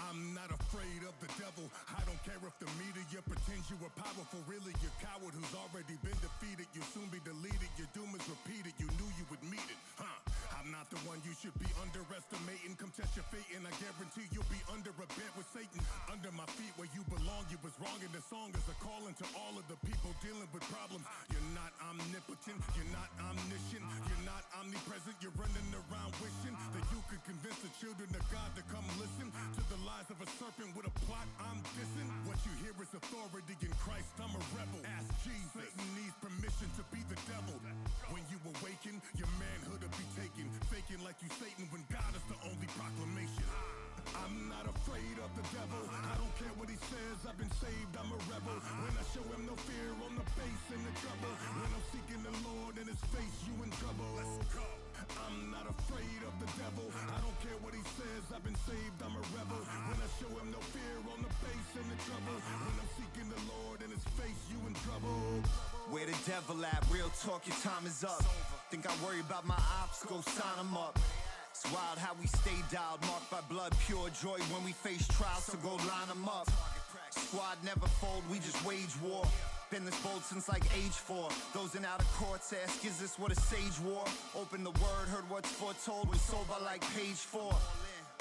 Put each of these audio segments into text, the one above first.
I'm not afraid of the devil. I don't care if the media pretends you were powerful. Really, you're a coward who's already been defeated. You'll soon be deleted. Your doom is repeated. You knew you would meet it, huh? I'm not the one you should be underestimating. Come test your fate and I guarantee you'll be under a bed with Satan. Under my feet where you belong. You was wrong, and the song is a calling to all of the people dealing with problems. You're not omnipotent. You're not omniscient. You're not omnipresent. You're running around wishing that you could convince the children of God to come listen to the lies of a serpent with a plot I'm dissing. What you hear is authority in Christ. I'm a rebel. Ask Jesus. Satan needs permission to be the devil. When you awaken, your manhood will be taken. Faking like you Satan when God is the only proclamation. I'm not afraid of the devil. I don't care what he says. I've been saved. I'm a rebel. When I show him no fear on the face and the trouble. When I'm seeking the Lord in his face, you in trouble. Let's go. I'm not afraid of the devil. I don't care what he says. I've been saved. I'm a rebel. When I show him no fear on the face and the trouble. When I'm seeking the Lord in his face, you in trouble. Where the devil at? Real talk, your time is up. Think I worry about my ops? Go sign them up. It's wild how we stay dialed, marked by blood, pure joy when we face trials, so go line them up. Squad never fold, we just wage war. Been this bold since like age 4. Those in outer courts ask, is this what a sage wore? Open the word, heard what's foretold, was sold by like page 4.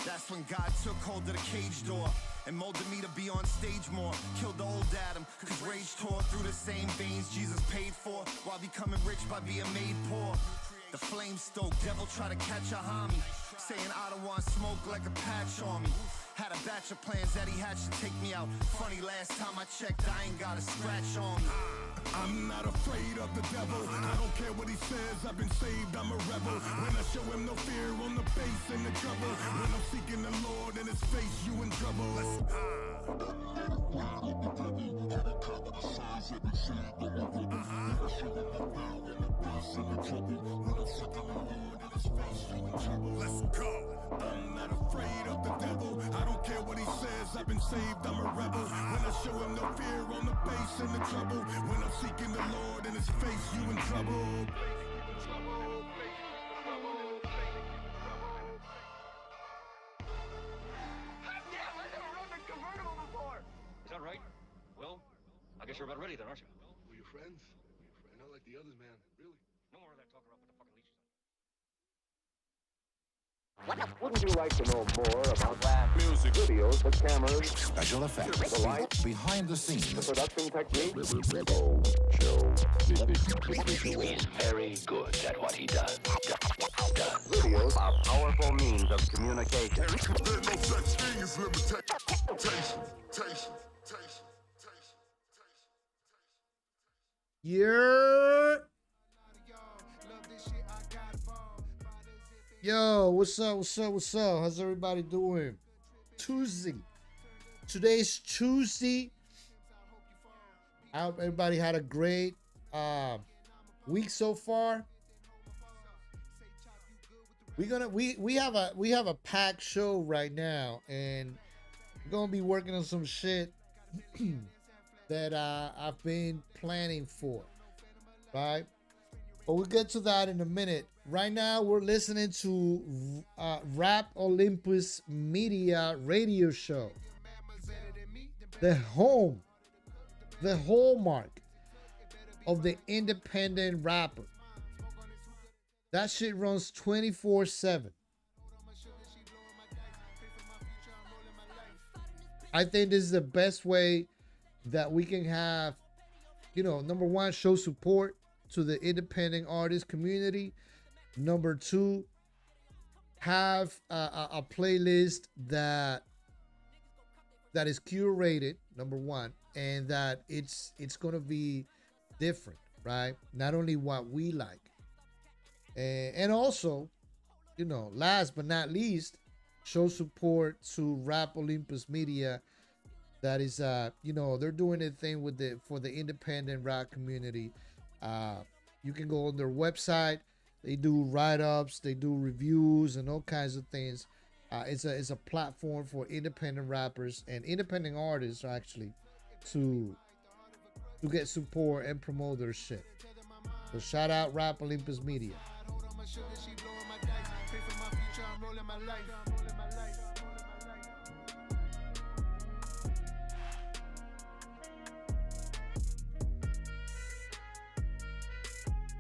That's when God took hold of the cage door and molded me to be on stage more. Killed the old Adam, cause rage tore through the same veins Jesus paid for, while becoming rich by being made poor. The flame stoked, devil try to catch a homie, saying I don't want smoke like a patch on me. Had a batch of plans that he hatched to take me out. Funny, last time I checked, I ain't got a scratch on me. I'm not afraid of the devil. I don't care what he says. I've been saved. I'm a rebel. When I show him no fear on the face and the trouble. When I'm seeking the Lord in his face, you in trouble. Let's go. I'm not afraid of the devil. I don't care what he says. I've been saved. I'm a rebel. When I show him no fear on the face and the trouble. When I'm seeking the Lord in his face, you in trouble. Is that right? Well, I guess you're about ready then, aren't you? We're your friends. You're not like the others, man. Really. No more of that talk around with the fucking leashes on. Wouldn't you like to know more about lab music, videos, the cameras, special effects, the lights, behind the scenes, the production techniques? He's very good at what he does. Videos are powerful means of communication. There's no such thing as limitation. Yeah. Yo, what's up? How's everybody doing? Tuesday. Today's Tuesday. I hope everybody had a great week so far. We have a packed show right now, and we're gonna be working on some shit that I've been planning for, right? But we'll get to that in a minute. Right now, we're listening to Rap Olympus Media radio show. The hallmark of the independent rapper. That shit runs 24/7. I think this is the best way that we can have, number one, show support to the independent artist community. Number two, have a playlist that is curated, number one, and that it's gonna be different, right? Not only what we like, and also, last but not least, show support to Rap Olympus Media. That is, they're doing a thing for the independent rap community. You can go on their website. They do write-ups, they do reviews, and all kinds of things. It's a platform for independent rappers and independent artists, actually, to get support and promote their shit. So shout out Rap Olympus Media.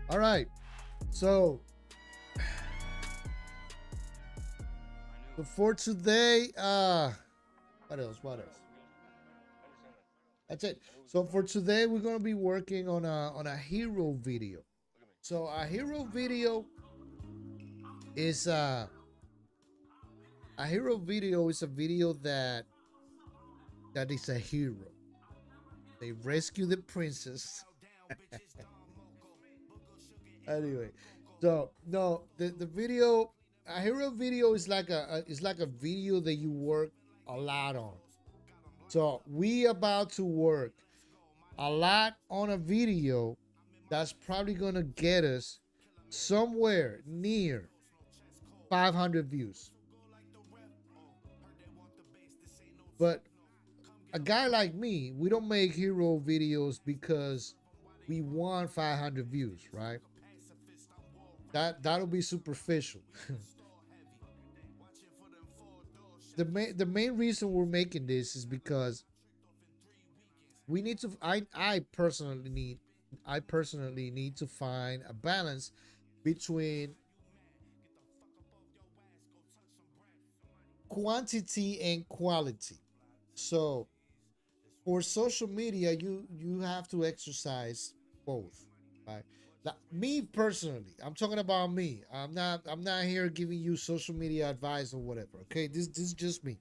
All right. So for today, what else? That's it. So for today, we're gonna be working on a hero video. So a hero video is a hero video is a video that is a hero. They rescue the princess. Anyway, so no, the video, a hero video is like a video that you work a lot on. So we about to work a lot on a video that's probably gonna get us somewhere near 500 views. But a guy like me, we don't make hero videos because we want 500 views, right? That'll be superficial. The main reason we're making this is because we need to. I personally need to find a balance between quantity and quality. So for social media, you have to exercise both, right? Like me personally, I'm talking about me. I'm not here giving you social media advice or whatever. Okay, this is just me.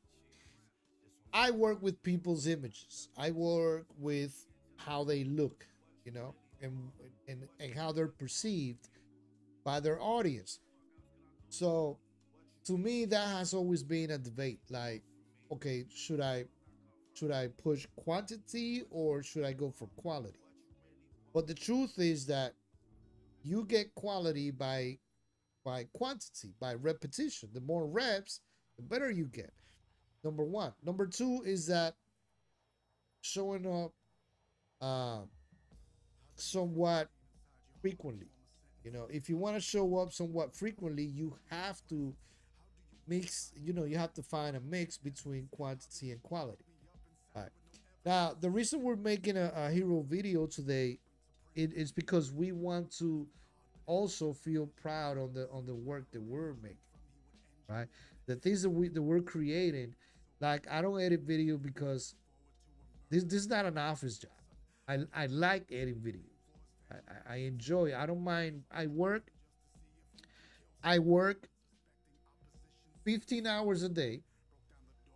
I work with people's images. I work with how they look, you know, and how they're perceived by their audience. So to me, that has always been a debate. Like, okay, should I push quantity or should I go for quality? But the truth is that you get quality by quantity, by repetition. The more reps, the better you get. Number one. Number two is that showing up uh, somewhat frequently. You know, if you want to show up somewhat frequently, you have to mix. You know, you have to find a mix between quantity and quality. All right. Now, the reason we're making a hero video today, it is because we want to also feel proud on the work that we're making, right? The things that we're creating. Like, I don't edit video because this is not an office job. I like editing videos. I enjoy. I don't mind. I work 15 hours a day,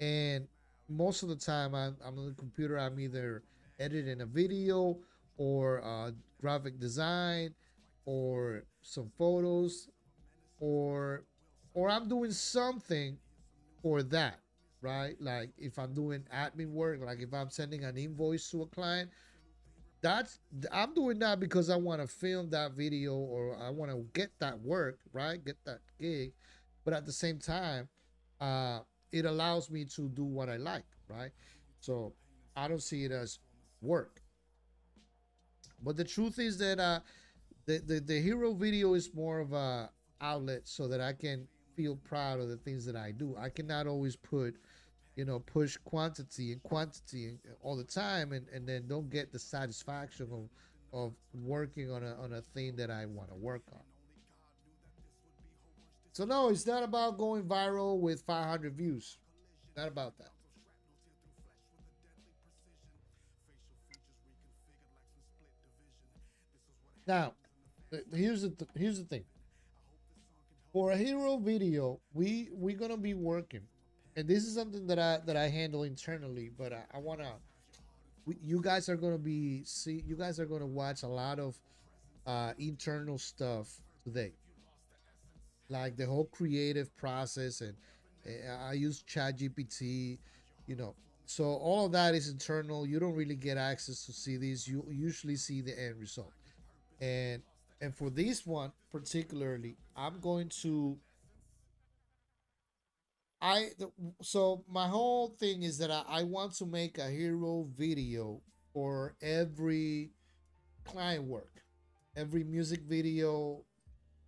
and most of the time I'm on the computer. I'm either editing a video or graphic design or some photos or I'm doing something for that, right? Like if I'm doing admin work, like if I'm sending an invoice to a client, that's I'm doing that because I want to film that video or I want to get that work, right? Get that gig. But at the same time, uh, it allows me to do what I like, right? So I don't see it as work. But the truth is that the hero video is more of a outlet so that I can feel proud of the things that I do. I cannot always push quantity all the time and then don't get the satisfaction of working on a thing that I want to work on. So no, it's not about going viral with 500 views. Not about that. Now, here's the thing. For a hero video, we're gonna be working, and this is something that I handle internally. But I wanna, you guys are gonna you guys are gonna watch a lot of internal stuff today, like the whole creative process, and I use Chat GPT, you know. So all of that is internal. You don't really get access to see these. You usually see the end result. And for this one particularly, I'm going to I the, so my whole thing is that I want to make a hero video for every client work, every music video,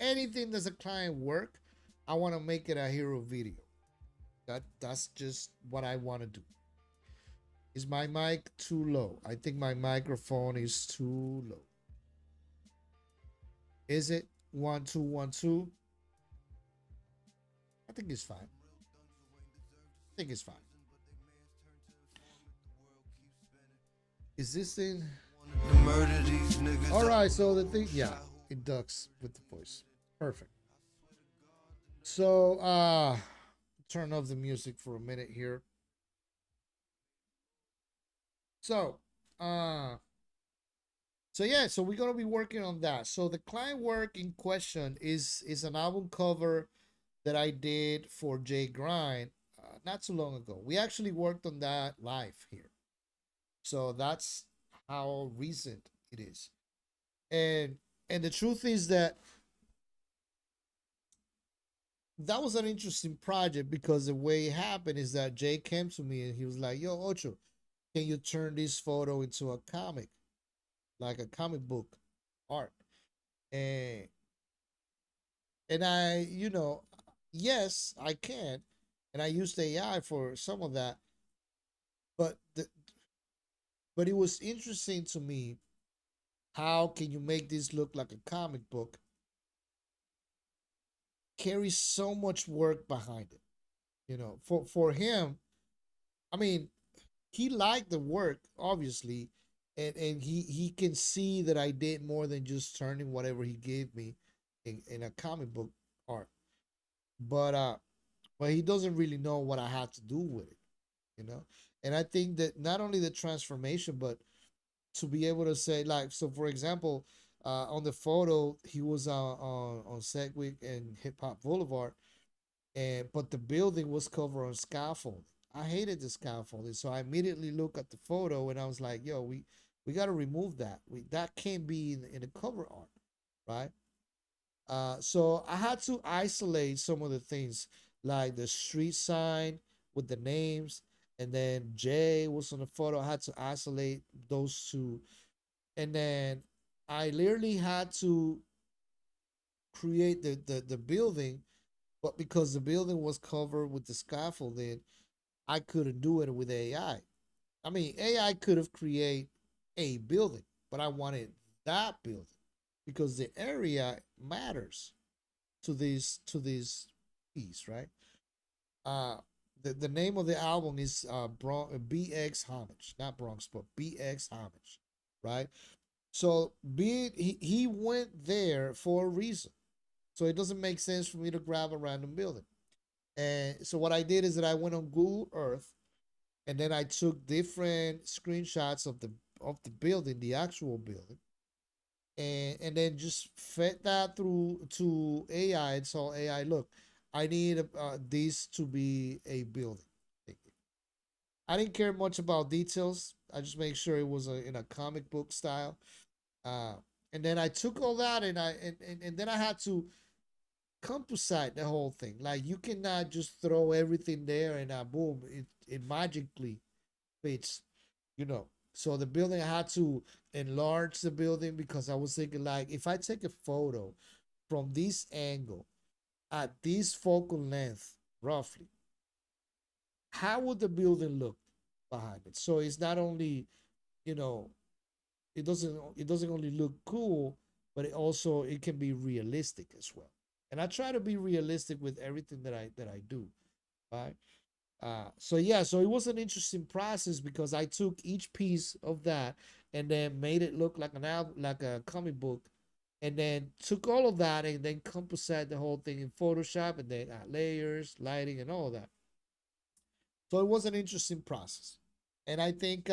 anything that's a client work. I want to make it a hero video. That's just what I want to do. Is my mic too low? I think my microphone is too low. Is it 1212? I think it's fine. I think it's fine. Is this in? All right, so the thing, yeah, it ducks with the voice. Perfect. So, turn off the music for a minute here. So, so yeah, so we're gonna be working on that. So the client work in question is an album cover that I did for Jay Grind not too long ago. We actually worked on that live here. So that's how recent it is. And and the truth is that that was an interesting project because the way it happened is that Jay came to me and he was like, "Yo, Ocho, can you turn this photo into a comic, like a comic book art?" And and I, yes, I can, and I used AI for some of that, but but it was interesting to me. How can you make this look like a comic book? Carries so much work behind it, for him. I mean, he liked the work obviously, and he can see that I did more than just turning whatever he gave me in a comic book art. But but he doesn't really know what I had to do with it, you know. And I think that not only the transformation, but to be able to say, like, so for example, on the photo he was on Sedgwick and Hip Hop Boulevard, and but the building was covered on scaffolding. I hated the scaffolding, so I immediately looked at the photo and I was like, "Yo, we got to remove that. That can't be in the cover art, right?" So I had to isolate some of the things, like the street sign with the names, and then Jay was on the photo. I had to isolate those two, and then I literally had to create the building, but because the building was covered with the scaffolding, I couldn't do it with AI. I mean, AI could have created a building, but I wanted that building because the area matters to this piece, right? Uh, the name of the album is BX Homage, not Bronx, but BX Homage, right? So he went there for a reason. So it doesn't make sense for me to grab a random building. And so what I did is that I went on Google Earth and then I took different screenshots of the building, the actual building, and then just fed that through to AI and saw AI, look, I need this to be a building. I didn't care much about details. I just make sure it was in a comic book style. Uh, and then I took all that and then I had to composite the whole thing. Like you cannot just throw everything there and boom, it magically fits, you know. So the building, I had to enlarge the building because I was thinking, like, if I take a photo from this angle at this focal length, roughly, how would the building look behind it? So it's not only, you know, it doesn't only look cool, but it can be realistic as well. And I try to be realistic with everything that I do, right? So yeah, so it was an interesting process because I took each piece of that and then made it look like an album, like a comic book, and then took all of that and then composite the whole thing in Photoshop and then layers, lighting, and all of that. So it was an interesting process, and I think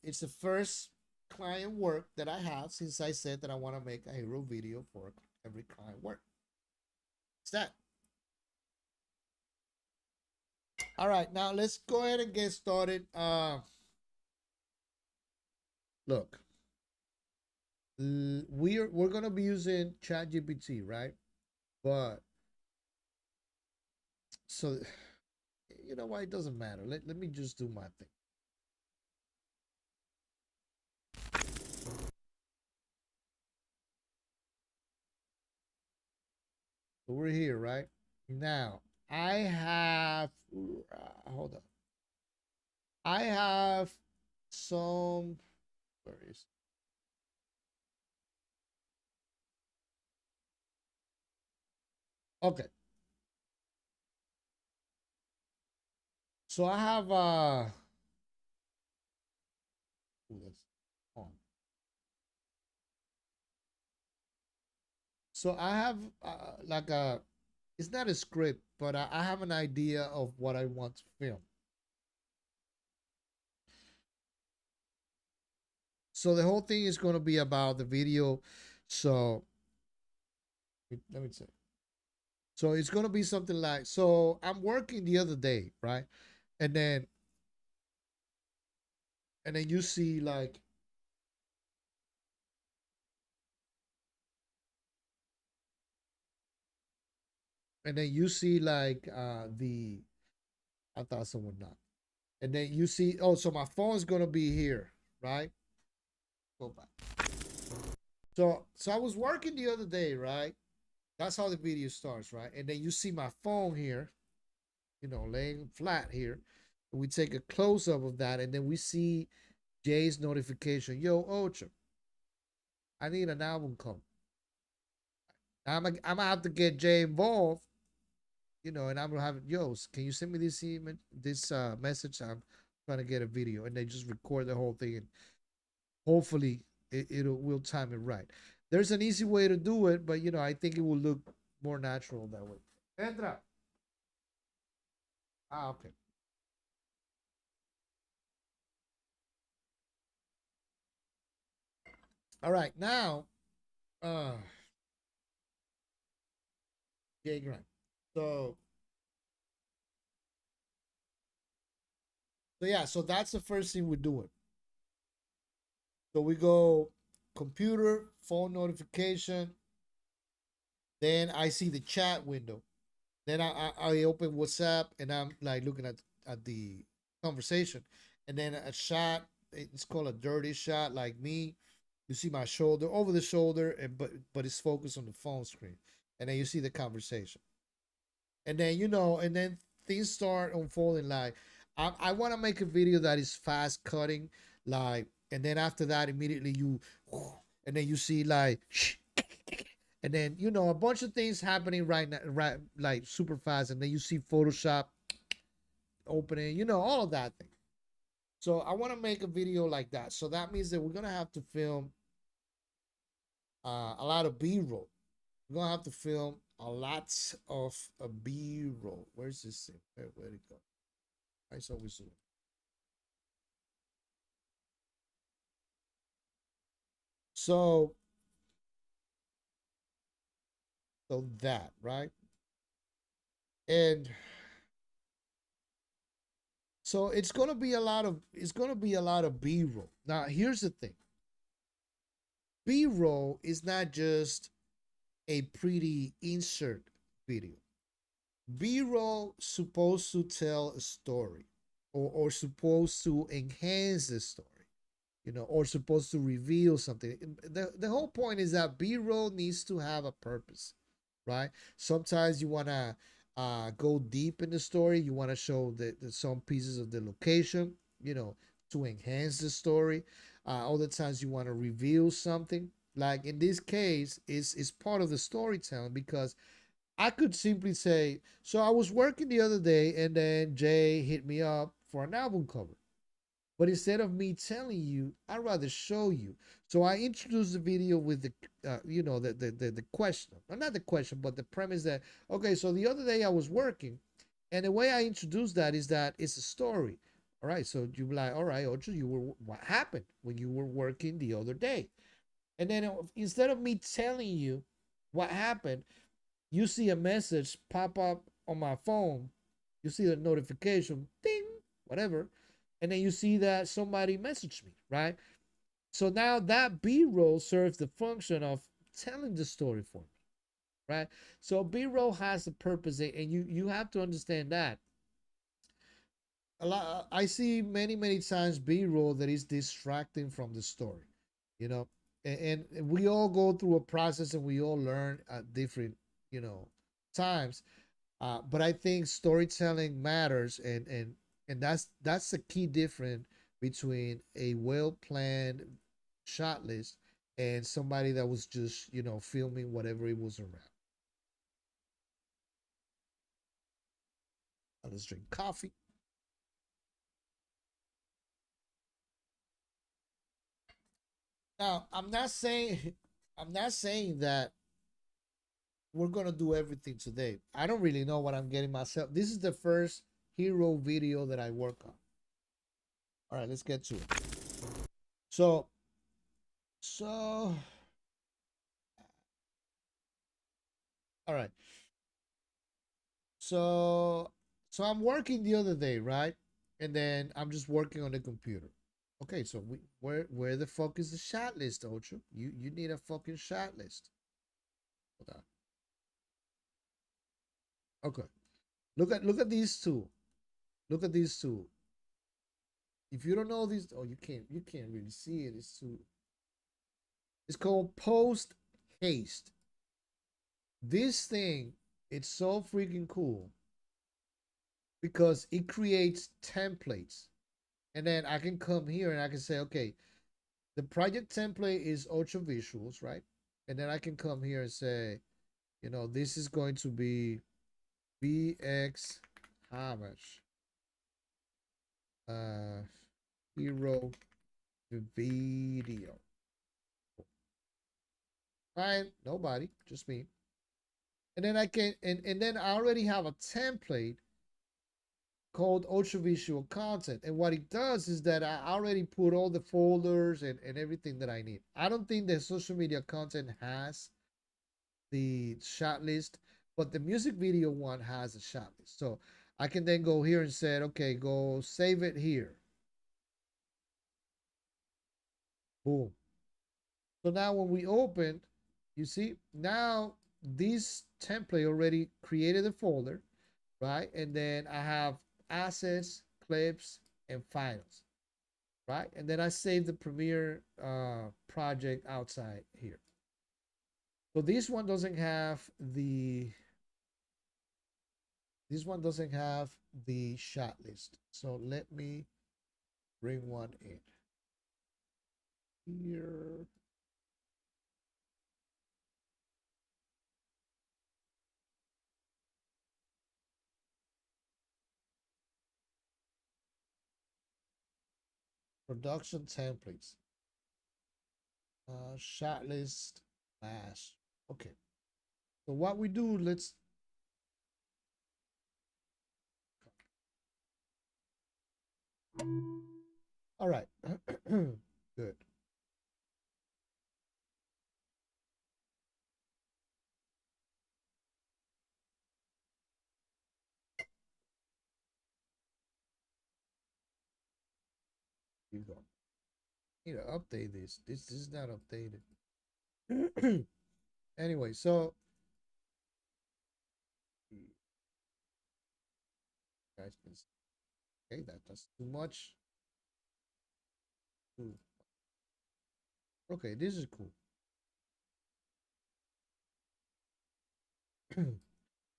it's the first client work that I have since I said that I want to make a hero video for every client work. It's that. All right, now let's go ahead and get started. Look, we're gonna be using ChatGPT, right? But so you know why, it doesn't matter. Let me just do my thing. So we're here, right? Now I have hold on. I have some, where is Okay. So I have ooh, that's on. So I have like a, it's not a script, but I have an idea of what I want to film. So the whole thing is going to be about the video. So let me say. So it's going to be something like, so I'm working the other day, right? And then you see like, and then you see like the, I thought someone knocked. And then you see, oh, so my phone's going to be here, right? Go back. So I was working the other day, right? That's how the video starts, right? And then you see my phone here, laying flat here. We take a close up of that, and then we see Jay's notification. Yo, Ocho, I need an album cover. I'm gonna have to get Jay involved, and I'm gonna have, yo, can you send me this message? I'm trying to get a video, and they just record the whole thing, and hopefully we'll time it right. There's an easy way to do it, but I think it will look more natural that way. Entra. Ah, okay. All right, now, uh, Jay Grant. So, so yeah, so that's the first thing we're doing. So we go computer, phone notification. Then I see the chat window. Then I open WhatsApp and I'm like looking at the conversation, and then a shot. It's called a dirty shot, like me. You see my shoulder over the shoulder, and but it's focused on the phone screen, and then you see the conversation, and then and then things start unfolding. Like I want to make a video that is fast cutting, like, and then after that immediately and then you see like and then a bunch of things happening right now, right, like super fast, and then you see Photoshop opening, all of that thing. So I want to make a video like that. So that means that we're gonna have to film a lot of B-roll. We're gonna have to film a lot of B-roll. Where's this thing? Where'd it go? I saw we zoom. So that, right? And so it's gonna be a lot of B-roll. Now here's the thing. B-roll is not just a pretty insert video. B-roll supposed to tell a story, or supposed to enhance the story, or supposed to reveal something. The whole point is that B-roll needs to have a purpose, right? Sometimes you want to go deep in the story. You want to show some pieces of the location, to enhance the story. Other times you want to reveal something. Like in this case, is part of the storytelling, because I could simply say, so I was working the other day and then Jay hit me up for an album cover. But instead of me telling you, I'd rather show you. So I introduced the video with the question, or not the question, but the premise that, okay, so the other day I was working, and the way I introduced that is that it's a story. All right, so you be like, all right, Ocho, what happened when you were working the other day? And then instead of me telling you what happened, you see a message pop up on my phone. You see the notification, ding, whatever. And then you see that somebody messaged me, right? So now that B-roll serves the function of telling the story for me, right? So B-roll has a purpose, and you have to understand that. A lot, I see many times B-roll that is distracting from the story, you know, and we all go through a process and we all learn at different, times. But I think storytelling matters, and that's the key difference between a well planned shot list and somebody that was just filming whatever it was around. Let's drink coffee. Now, I'm not saying that we're gonna do everything today. I don't really know what I'm getting myself. This is the first hero video that I work on. All right, let's get to it. So all right. So I'm working the other day, right? And then I'm just working on the computer. Okay, so where the fuck is the shot list, Ocho? You need a fucking shot list. Hold on. Okay. Look at these two. Look at these two. If you don't know these, oh, you can't really see it. It's too. It's called post haste. This thing, it's so freaking cool because it creates templates, and then I can come here and I can say, okay, the project template is ocho visuals, right? And then I can come here and say, you know, this is going to be BX how much? Hero video. Fine, nobody, just me. And then I can, and then I already have a template called Ocho Visual Content. And what it does is that I already put all the folders and everything that I need. I don't think the social media content has the shot list, but the music video one has a shot list. So I can then go here and say, okay, go save it here. Boom. So now when we open, you see, now this template already created a folder, right? And then I have assets, clips, and files, right? And then I save the Premiere project outside here. So this one doesn't have the shot list. So let me bring one in here. Production templates. Shot list mask. Okay. So what we do, let's all right. Good. You go. Need to update this. This is not updated. Anyway, so guys can see. Okay, that's too much. Ooh. Okay, this is cool.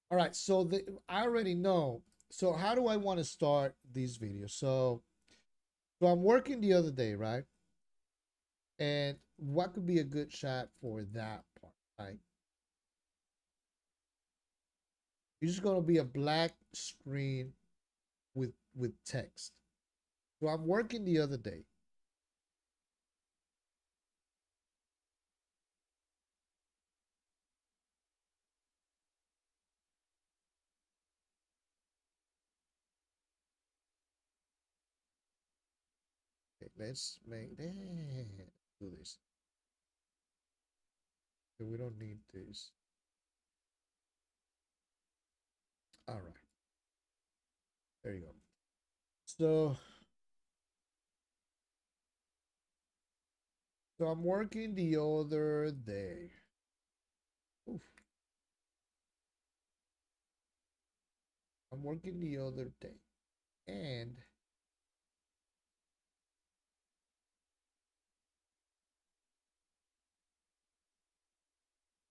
All right, so I already know. So how do I want to start these videos? So I'm working the other day, right? And what could be a good shot for that part, right? It's just gonna be a black screen with text. So I'm working the other day. Okay, let's make do this. Okay, we don't need this. All right. There you go. So I'm working the other day. Oof. I'm working the other day. And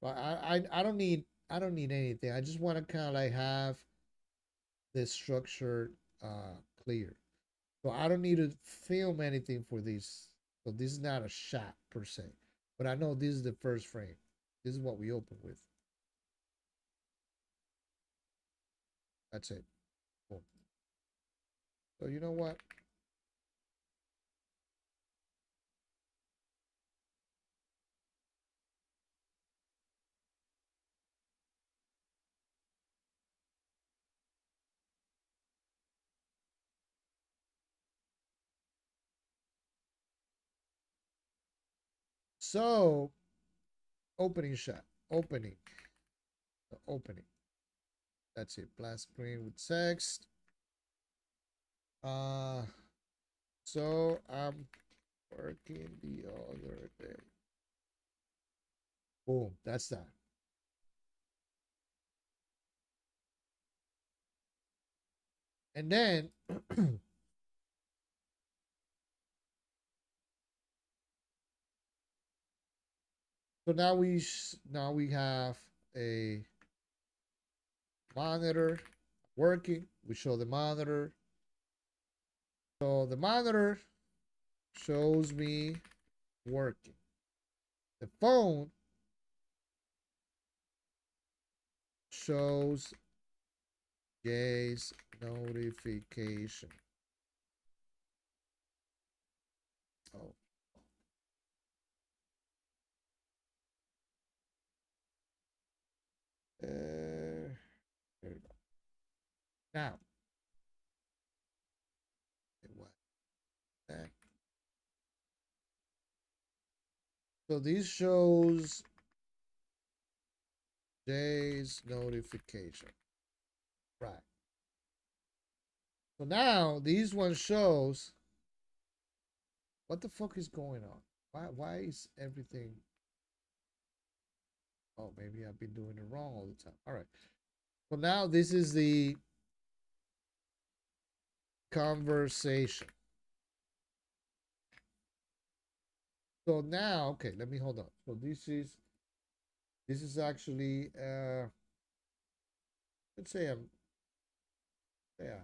I don't need anything. I just want to kind of like have the structure clear. So I don't need to film anything for this. So this is not a shot per se. But I know this is the first frame. This is what we open with. That's it. Cool. So you know what? So opening shot, opening. That's it. Black screen with text. So I'm working the other day. Boom. That's that. And then so now we have a monitor working. We show the monitor. So the monitor shows me working. The phone shows Jay's notification. Oh. There we go. Now, what? That. So this shows Jay's notification. Right. So now these one shows what the fuck is going on? Why is everything? Oh, maybe I've been doing it wrong all the time. All right. So now this is the conversation. So now, okay, let me hold on. So this is actually let's say I'm yeah.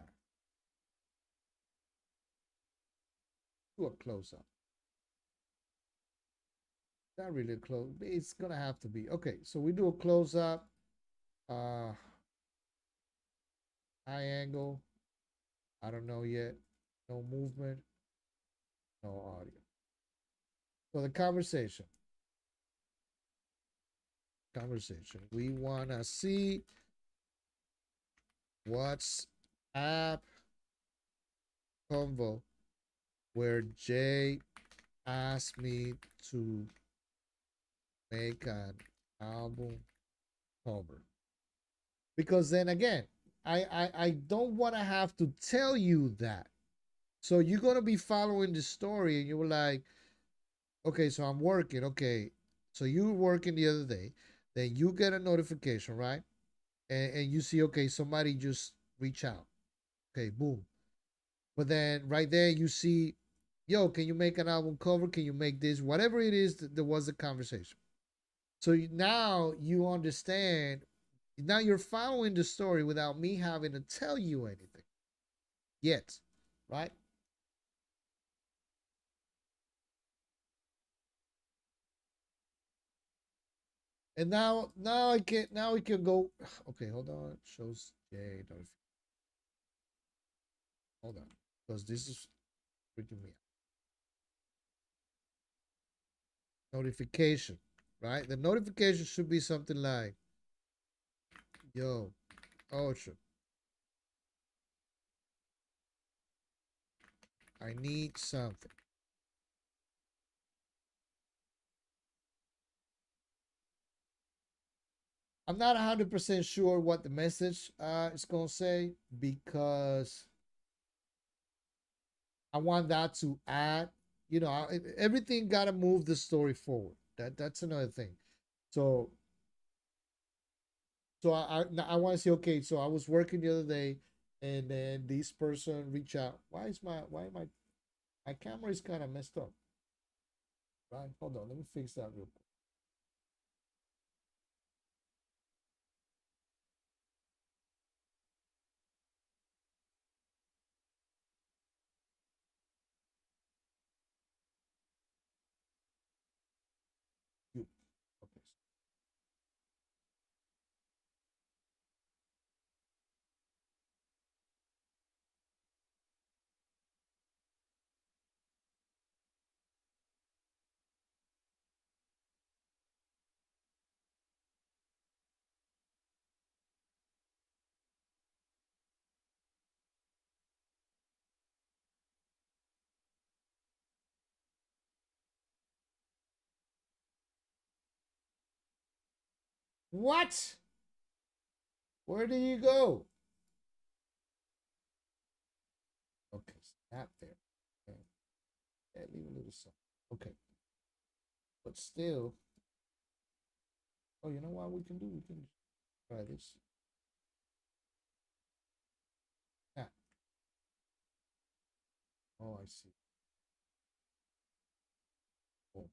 Do a close up. Not really a close. It's gonna have to be okay. So we do a close up, high angle. I don't know yet. No movement, no audio. So the conversation. We wanna see what's app convo where Jay asked me to make an album cover. Because then again, I don't want to have to tell you that. So you're gonna be following the story and you were like, okay, so I'm working. Okay. So you were working the other day, then you get a notification, right? And you see, okay, somebody just reach out. Okay, boom. But then right there you see, yo, can you make an album cover? Can you make this? Whatever it is, there was a conversation. So now you understand. Now you're following the story without me having to tell you anything yet, right? And now I can now we can go. Okay, hold on. Shows J. Hold on, because this is freaking me out. Notification, right? The notification should be something like, "Yo, Ocho, I need something." I'm not 100% sure what the message is gonna say because I want that to add. You know, everything gotta move the story forward. That's another thing. So I want to say, okay, so I was working the other day, and then this person reached out. My camera is kind of messed up, right? Hold on, let me fix that real quick. You okay? What? Where did you go? Okay, snap there. Okay. Yeah, leave a little something. Okay. But still, oh, you know what we can do? We can try this. Yeah. Oh, I see. Cool.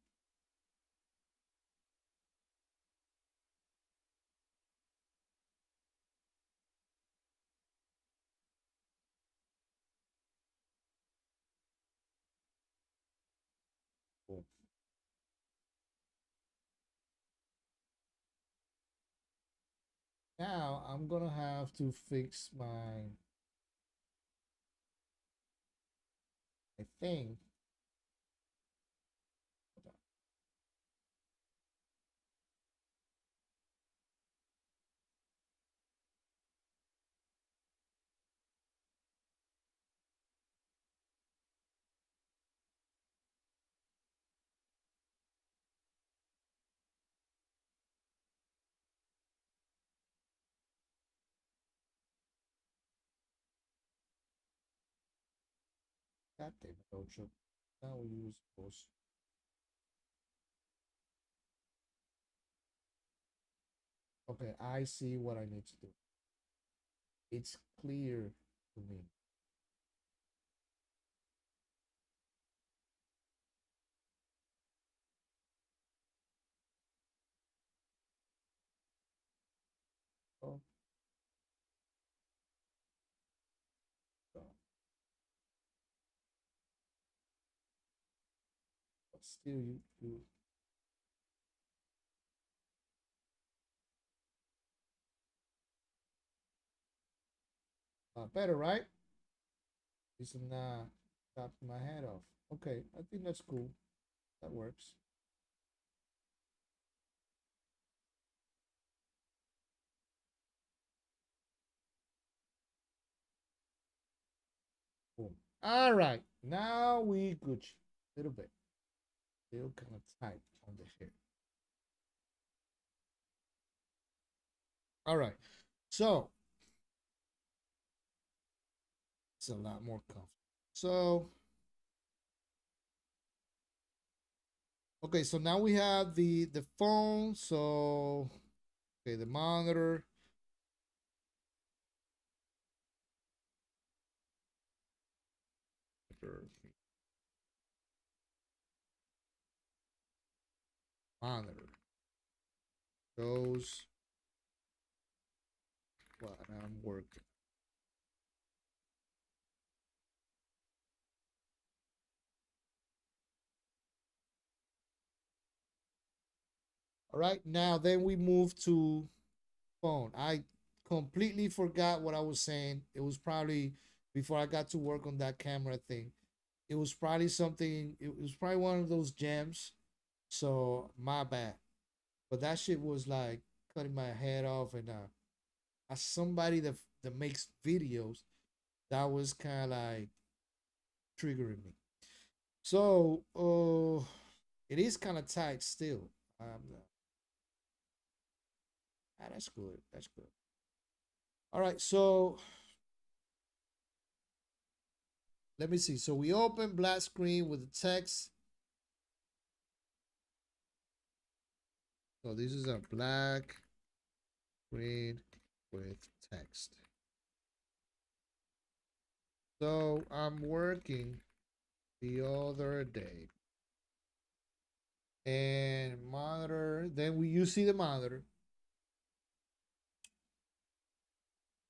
Cool. Now I'm gonna have to fix my thing. God damn it, Ocho. Now we use those. Okay, I see what I need to do. It's clear to me. Oh, God. But still, you better, right? This is not chopping my head off. Okay, I think that's cool. That works. Boom. All right, now we Gucci. A little bit. Still kind of tight on the hair. All right, so it's a lot more comfortable. So, okay, so now we have the phone. So, okay, the monitor. Monitor shows what I'm working. All right, now then we move to phone. I completely forgot what I was saying. It was probably before I got to work on that camera thing. It was probably something, it was probably one of those gems. So my bad. But that shit was like cutting my head off. And as somebody that makes videos, that was kind of like triggering me. So it is kind of tight still. That's good. That's good. All right, so let me see. So we open black screen with the text. So this is a black screen with text. So I'm working the other day. And monitor, then you see the monitor.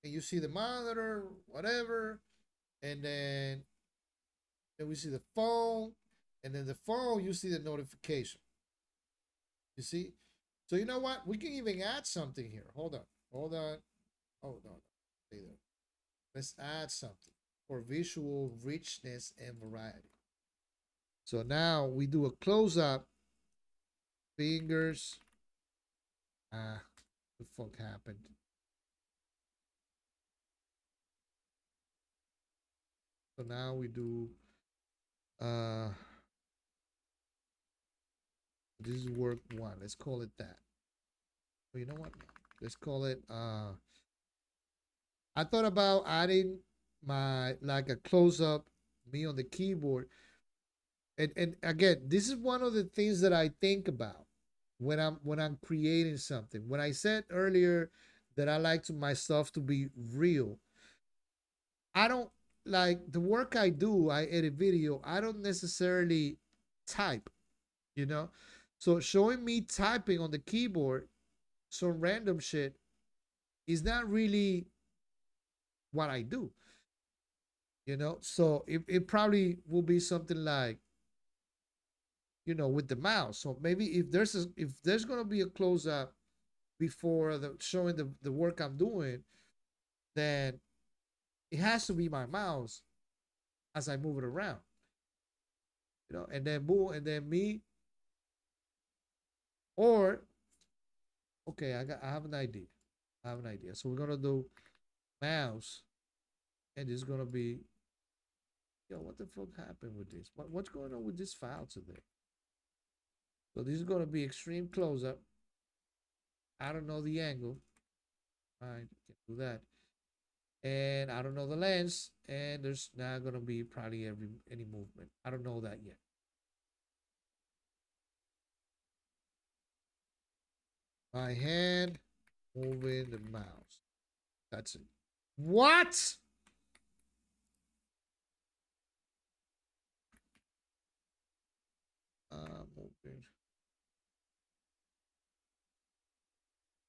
And you see the monitor, whatever. And then we see the phone. And then the phone, you see the notification. You see? So you know what? We can even add something here. Hold on. Hold on. Oh no. Stay there. Let's add something for visual richness and variety. So now we do a close up. Fingers. What the fuck happened? So now we do this is work one. Let's call it that. you know what? Let's call it. I thought about adding my like a close up me on the keyboard, and again, this is one of the things that I think about when I'm creating something. When I said earlier that I like to my stuff to be real, I don't like the work I do. I edit video. I don't necessarily type, you know. So showing me typing on the keyboard, some random shit, is not really what I do, you know. So it probably will be something like, you know, with the mouse. So maybe if there's gonna be a close up before the showing the work I'm doing, then it has to be my mouse as I move it around, you know, and then boom, and then me, or okay, I have an idea. I have an idea. So we're gonna do mouse, and it's gonna be, yo, what the fuck happened with this? What's going on with this file today? So this is gonna be extreme close up. I don't know the angle. All right, can do that. And I don't know the lens, and there's not gonna be probably any movement. I don't know that yet. My hand moving the mouse. That's it. What? Moving.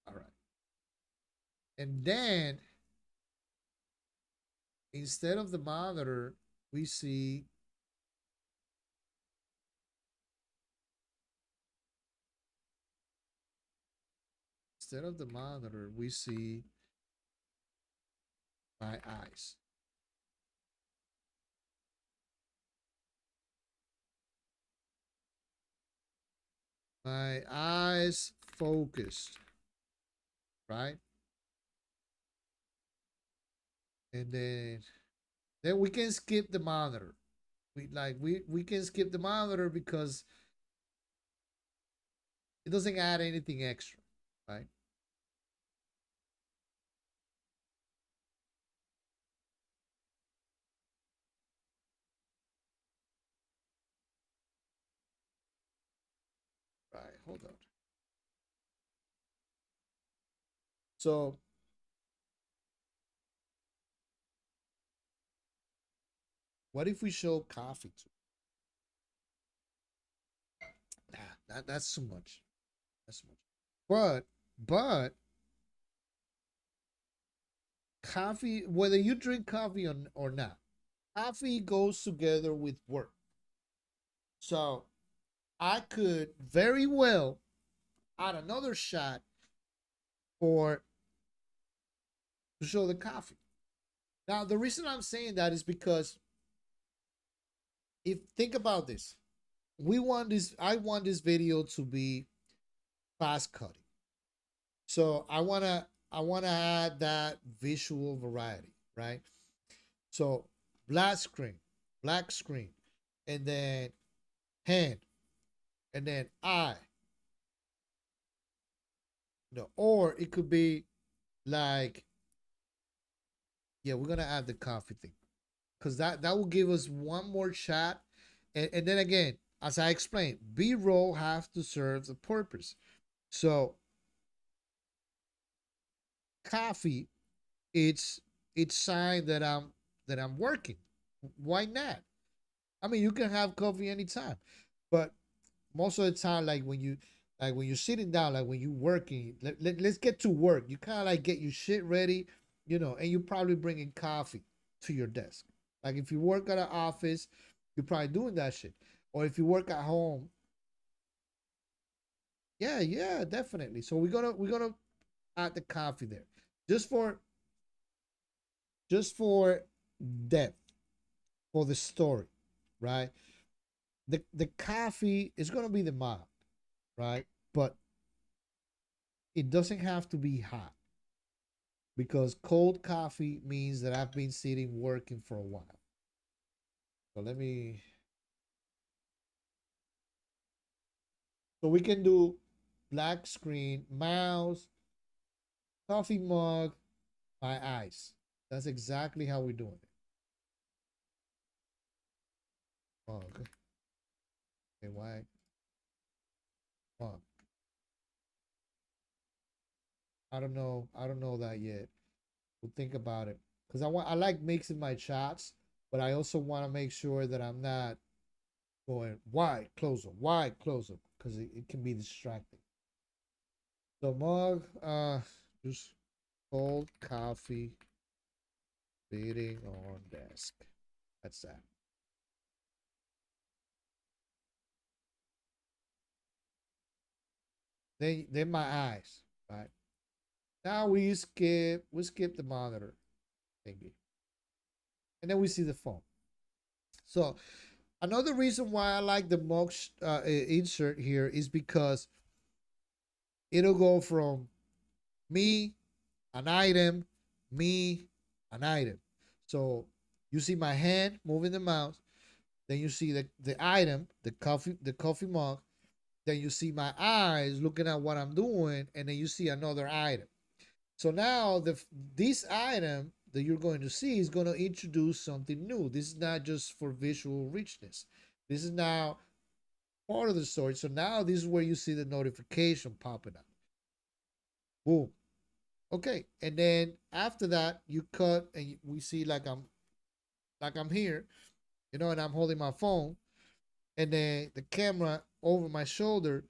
All right. And then instead of the monitor, we see instead of the monitor, we see my eyes. My eyes focused, right? And then we can skip the monitor. We can skip the monitor because it doesn't add anything extra, right? Right, hold on. So what if we show coffee too? Nah, that's too much. That's too much. But coffee, whether you drink coffee or not, coffee goes together with work. So I could very well add another shot for to show the coffee. Now the reason I'm saying that is because if think about this, I want this video to be fast cutting. So I wanna add that visual variety, right? So black screen, and then hand, and then eye. No, or it could be like, yeah, we're gonna add the coffee thing. Because that will give us one more shot. And then again, as I explained, B-roll have to serve the purpose. So coffee, it's sign that I'm working. Why not? I mean, you can have coffee anytime, but most of the time, like when you're sitting down, like when you're working, let's get to work. You kind of like get your shit ready, you know, and you probably bringing coffee to your desk. Like if you work at an office, you're probably doing that shit. Or if you work at home, yeah, yeah, definitely. So we're gonna add the coffee there, just for just for depth, for the story, right? The coffee is gonna be the mob, right? But it doesn't have to be hot because cold coffee means that I've been sitting working for a while. So let me. So we can do black screen, mouse, coffee mug, my eyes. That's exactly how we're doing it. Mug. Okay, why? Mug. I don't know. I don't know that yet. We'll think about it. Because I like mixing my shots, but I also want to make sure that I'm not going wide, closer, because it can be distracting. So mug, just cold coffee sitting on desk. That's that. Then my eyes, right? Now we skip the monitor thingy. And then we see the phone. So another reason why I like the mug insert here is because it'll go from me, an item, me, an item. So you see my hand moving the mouse, then you see the item, the coffee mug, then you see my eyes looking at what I'm doing, and then you see another item. So now this item that you're going to see is going to introduce something new. This is not just for visual richness. This is now part of the story. So now this is where you see the notification popping up. Boom. Okay, and then after that you cut and we see like I'm here, and I'm holding my phone, and then the camera over my shoulder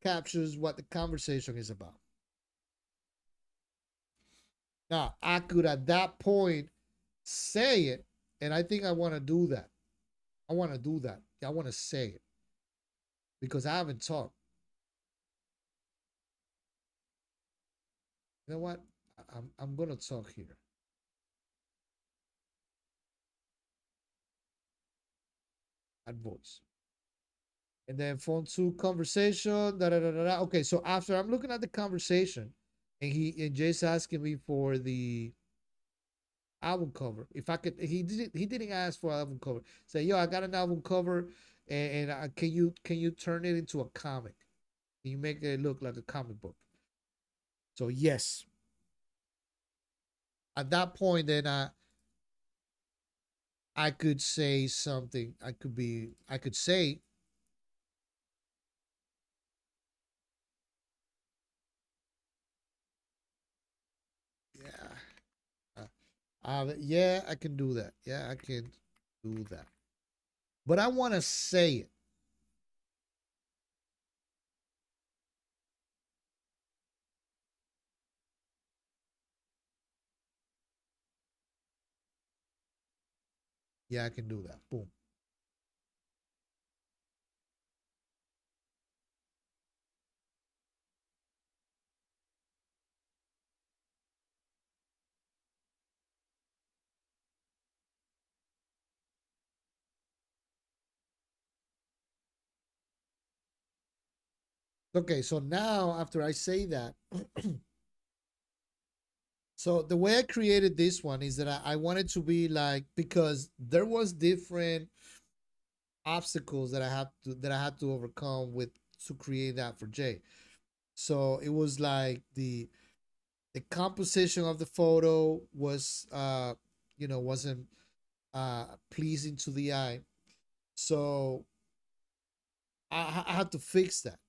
captures what the conversation is about. Now I could at that point say it, and I think I want to do that. I want to do that. I want to say it because I haven't talked. You know what? I'm gonna talk here. At voice. And then phone two conversation. Da, da, da, da, da. Okay, so after I'm looking at the conversation, and Jay's asking me for the album cover. If I could, he didn't ask for an album cover. Say, yo, I got an album cover, and can you turn it into a comic? Can you make it look like a comic book? So yes. At that point, then I could say something. I could say, yeah. Yeah, I can do that. Yeah, I can do that. But I want to say it. Yeah, I can do that. Boom. Okay, so now after I say that, so the way I created this one is that I wanted to be like, because there was different obstacles that I had to overcome with to create that for Jay. So it was like the composition of the photo was wasn't pleasing to the eye. So I had to fix that.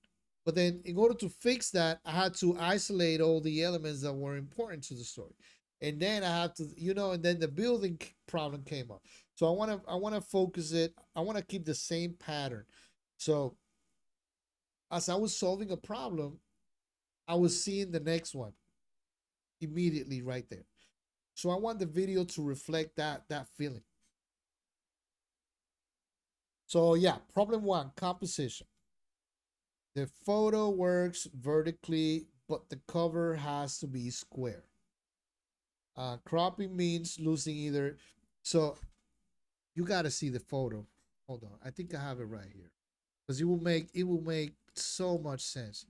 But then, in order to fix that, I had to isolate all the elements that were important to the story, and then I had to, and then the building problem came up. So I want to focus it. I want to keep the same pattern. So as I was solving a problem, I was seeing the next one immediately right there. So I want the video to reflect that feeling. So yeah, problem one, composition. The photo works vertically, but the cover has to be square. Cropping means losing either. So you got to see the photo. Hold on, I think I have it right here because it will make so much sense.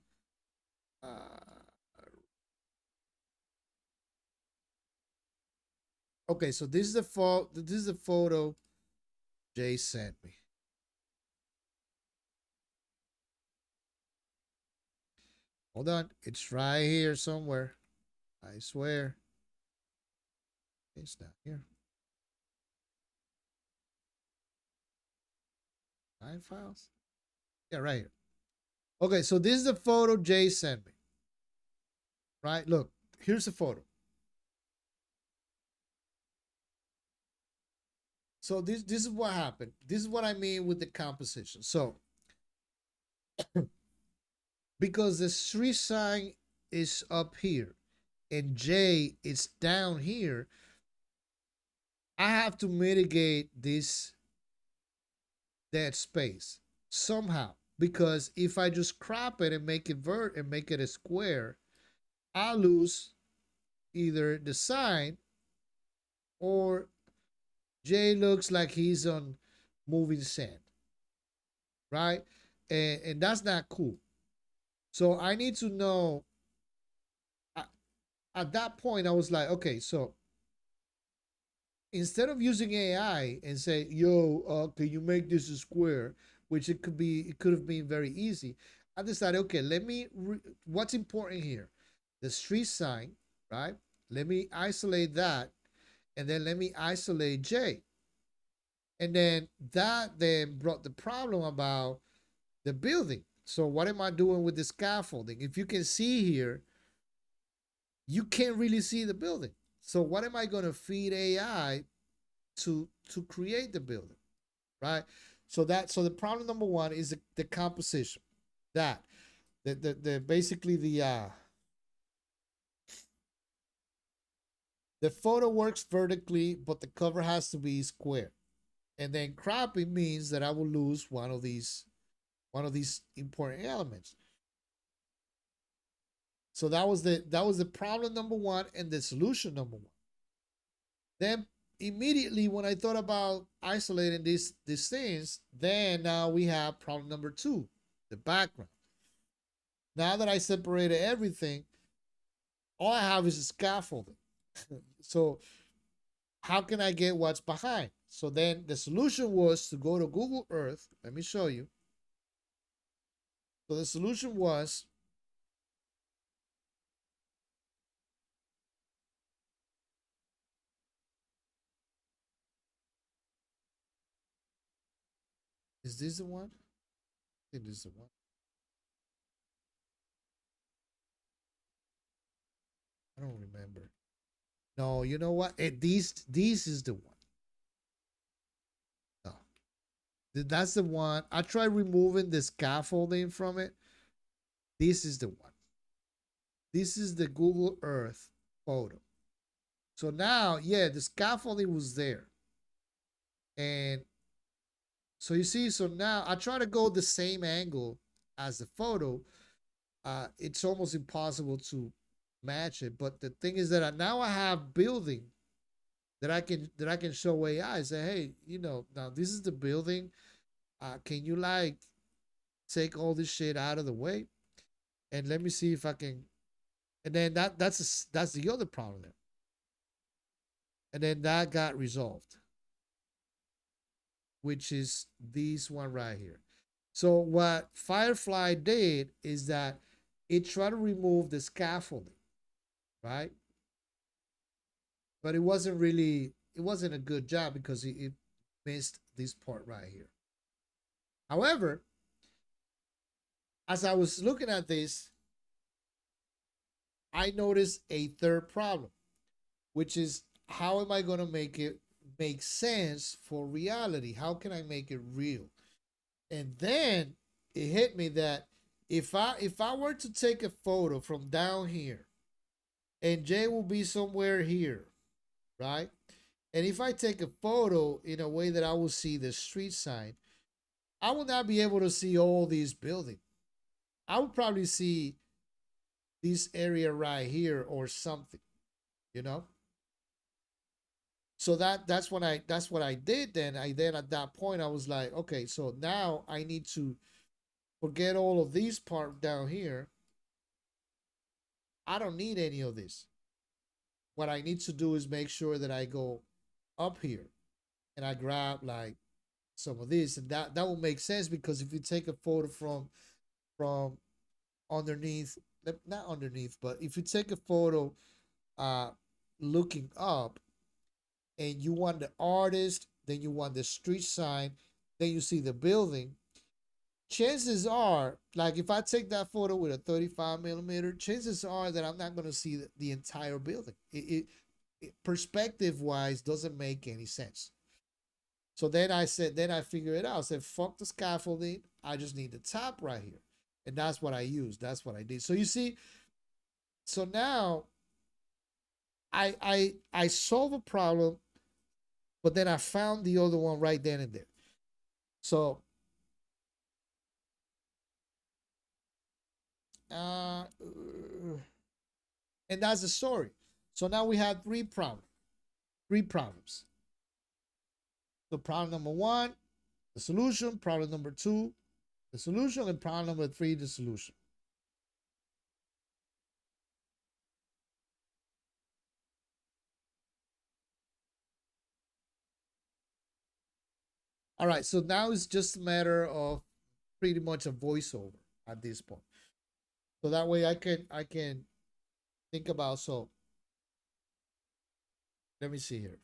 Uh, okay, so this is the photo. This is the photo Jay sent me. Hold on. It's right here somewhere. I swear. It's not here. Nine files? Yeah, right here. Okay, so this is the photo Jay sent me. Right? Look, here's the photo. So this is what happened. This is what I mean with the composition. So because the street sign is up here and J is down here, I have to mitigate this dead space somehow. Because if I just crop it and make it vert and make it a square, I lose either the sign or Jay looks like he's on moving sand, right? And that's not cool. So I need to know. At that point, I was like, okay, so instead of using AI and say, "Yo, can you make this a square?" Which it could have been very easy. I decided, okay, what's important here? The street sign, right? Let me isolate that, and then let me isolate J. And then that then brought the problem about the building. So what am I doing with the scaffolding? If you can see here, you can't really see the building. So what am I going to feed AI to create the building, right? So the problem number one is the composition. That the basically the photo works vertically, but the cover has to be square. And then cropping means that I will lose one of these important elements. So that was the problem number one and the solution number one. Then immediately when I thought about isolating these things, then now we have problem number two, the background. Now that I separated everything, all I have is a scaffolding. So how can I get what's behind? So then the solution was to go to Google Earth. Let me show you. So the solution was is this the one? I think this is the one. I don't remember. No, you know what? These is the one. No. That's the one. I tried removing the scaffolding from it. This is the one. This is the Google Earth photo. So now, yeah, the scaffolding was there. And so you see, so now I try to go the same angle as the photo. It's almost impossible to match it. But the thing is that now I have building that I can show AI. Say, hey, now this is the building. Can you like take all this shit out of the way? And let me see if I can. And then that's the other problem there. And then that got resolved, which is this one right here. So what Firefly did is that it tried to remove the scaffolding, right? But it wasn't a good job because it missed this part right here. However, as I was looking at this, I noticed a third problem, which is how am I going to make it make sense for reality? How can I make it real? And then it hit me that if I were to take a photo from down here and Jay will be somewhere here, right? And if I take a photo in a way that I will see the street sign, I will not be able to see all these buildings. I would probably see this area right here or something, you know? So that's what I did then. Then at that point I was like, okay, so now I need to forget all of these part down here. I don't need any of this. What I need to do is make sure that I go up here and I grab like some of this, and that will make sense because if you take a photo from underneath not underneath, but if you take a photo uh looking up and you want the artist, then you want the street sign, then you see the building, chances are, like if I take that photo with a 35 millimeter, chances are that I'm not going to see the entire building. It perspective wise doesn't make any sense. So then I said, then I figured it out. I said, fuck the scaffolding. I just need the top right here. And that's what I used. That's what I did. So you see, so now I solve a problem, but then I found the other one right then and there. So uh and that's the story. So now we have three problems. Three problems. So problem number one, the solution. Problem number two, the solution. And problem number three, the solution. All right. So now it's just a matter of pretty much a voiceover at this point. So that way I can think about, so let me see here.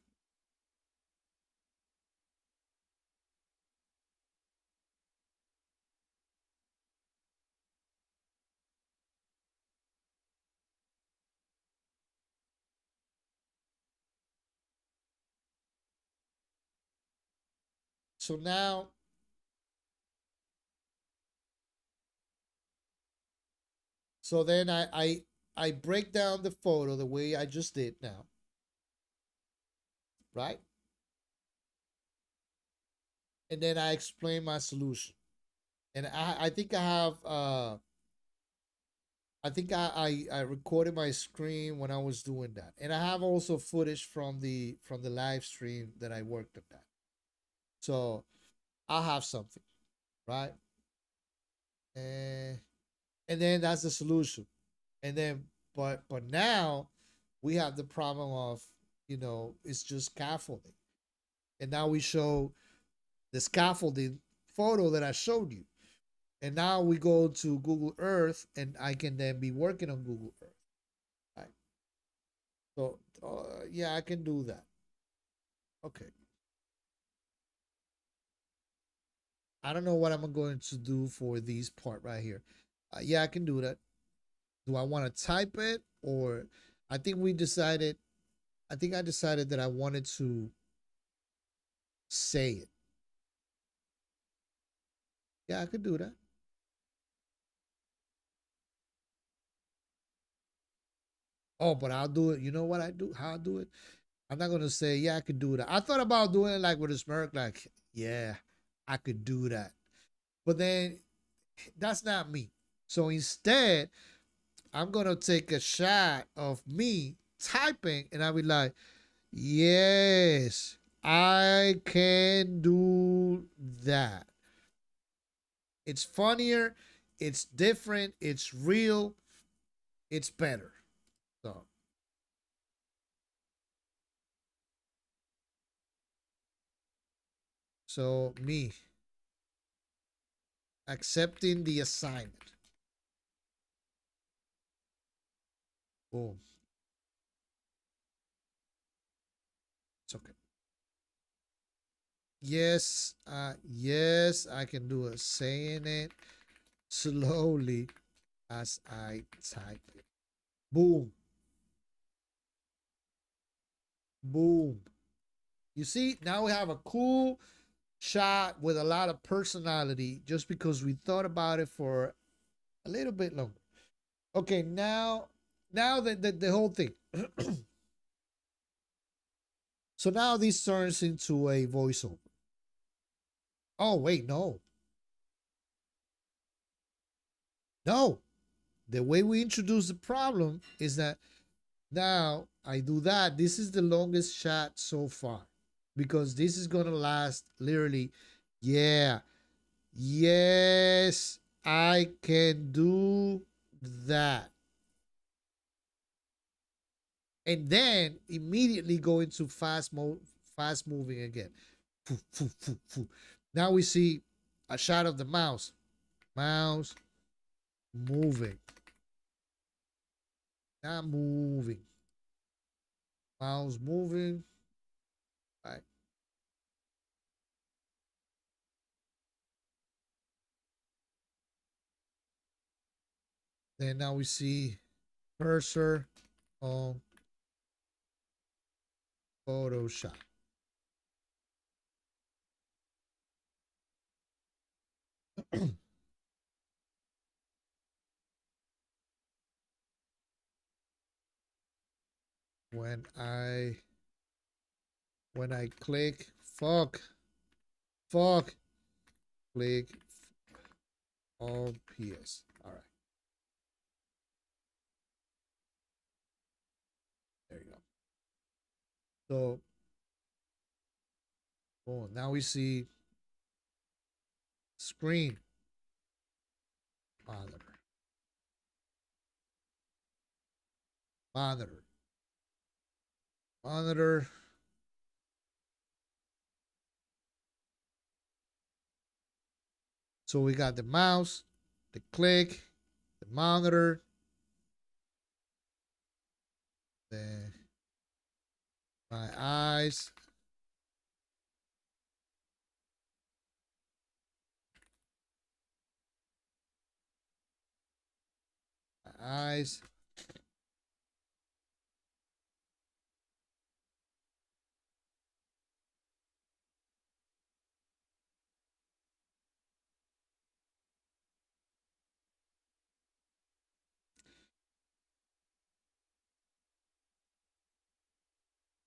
So now, so then I break down the photo the way I just did now, right? And then I explain my solution. And I think I have I think I recorded my screen when I was doing that. And I have also footage from the live stream that I worked on that. So I have something, right? And and then that's the solution. And then but now we have the problem of, it's just scaffolding. And now we show the scaffolding photo that I showed you. And now we go to Google Earth and I can then be working on Google Earth. Right? So yeah, I can do that. Okay. I don't know what I'm going to do for these part right here. Yeah, I can do that. Do I want to type it, or I think we decided, I think I decided that I wanted to say it. Yeah, I could do that. Oh, but I'll do it. You know what I do? How I do it? I'm not gonna say, yeah, I could do that. I thought about doing it like with a smirk, like, yeah, I could do that. But then that's not me. So instead, I'm gonna take a shot of me typing, and I'll be like, yes, I can do that. It's funnier, it's different, it's real, it's better. So so me accepting the assignment. Boom. It's okay. Yes, yes, I can do it. Saying it slowly as I type it. Boom. Boom. You see, now we have a cool shot with a lot of personality just because we thought about it for a little bit longer. Okay, now the whole thing. So now this turns into a voiceover. Oh, wait, no. No. The way we introduce the problem is that now I do that. This is the longest shot so far because this is going to last literally, yeah, yes, I can do that. And then immediately go into fast moving again. Now we see a shot of the mouse moving. Not moving. Mouse moving. Right. Then now we see cursor on Photoshop. when I click fuck click all PS. All right. There you go. So boom. Now we see screen monitor. Monitor. Monitor. So we got the mouse, the click, the monitor, then my eyes. My eyes.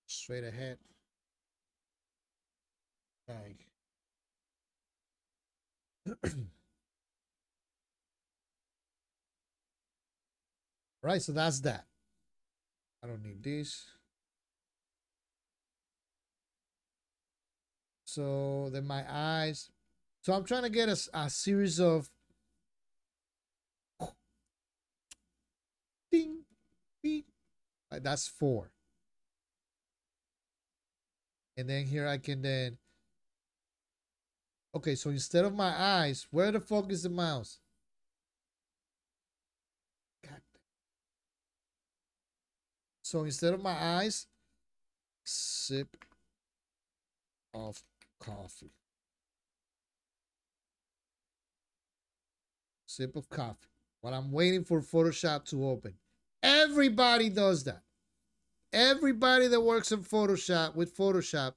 Straight ahead. Like right, so that's that. I don't need this. So then my eyes. So I'm trying to get a series of ding, beep. That's 4. And then here I can then. Okay, so instead of my eyes, where the fuck is the mouse? God. So instead of my eyes, sip of coffee. Sip of coffee. While I'm waiting for Photoshop to open. Everybody does that. Everybody that works in Photoshop with Photoshop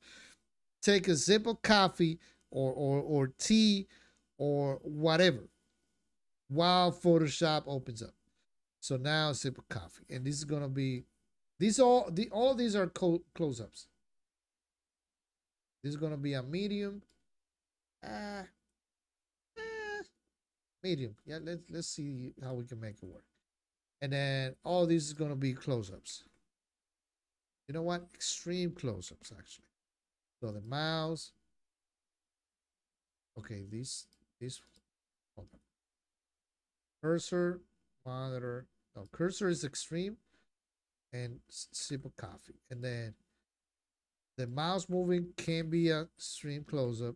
take a sip of coffee or tea or whatever while Photoshop opens up. So now a sip of coffee, and this is gonna be all these are close-ups. This is gonna be a medium, uh, medium. Yeah, let's see how we can make it work. And then all this is gonna be close-ups. You know what? Extreme close-ups actually. So the mouse. Okay, this hold on. Cursor, monitor. No, cursor is extreme, and sip of coffee. And then the mouse moving can be a extreme close-up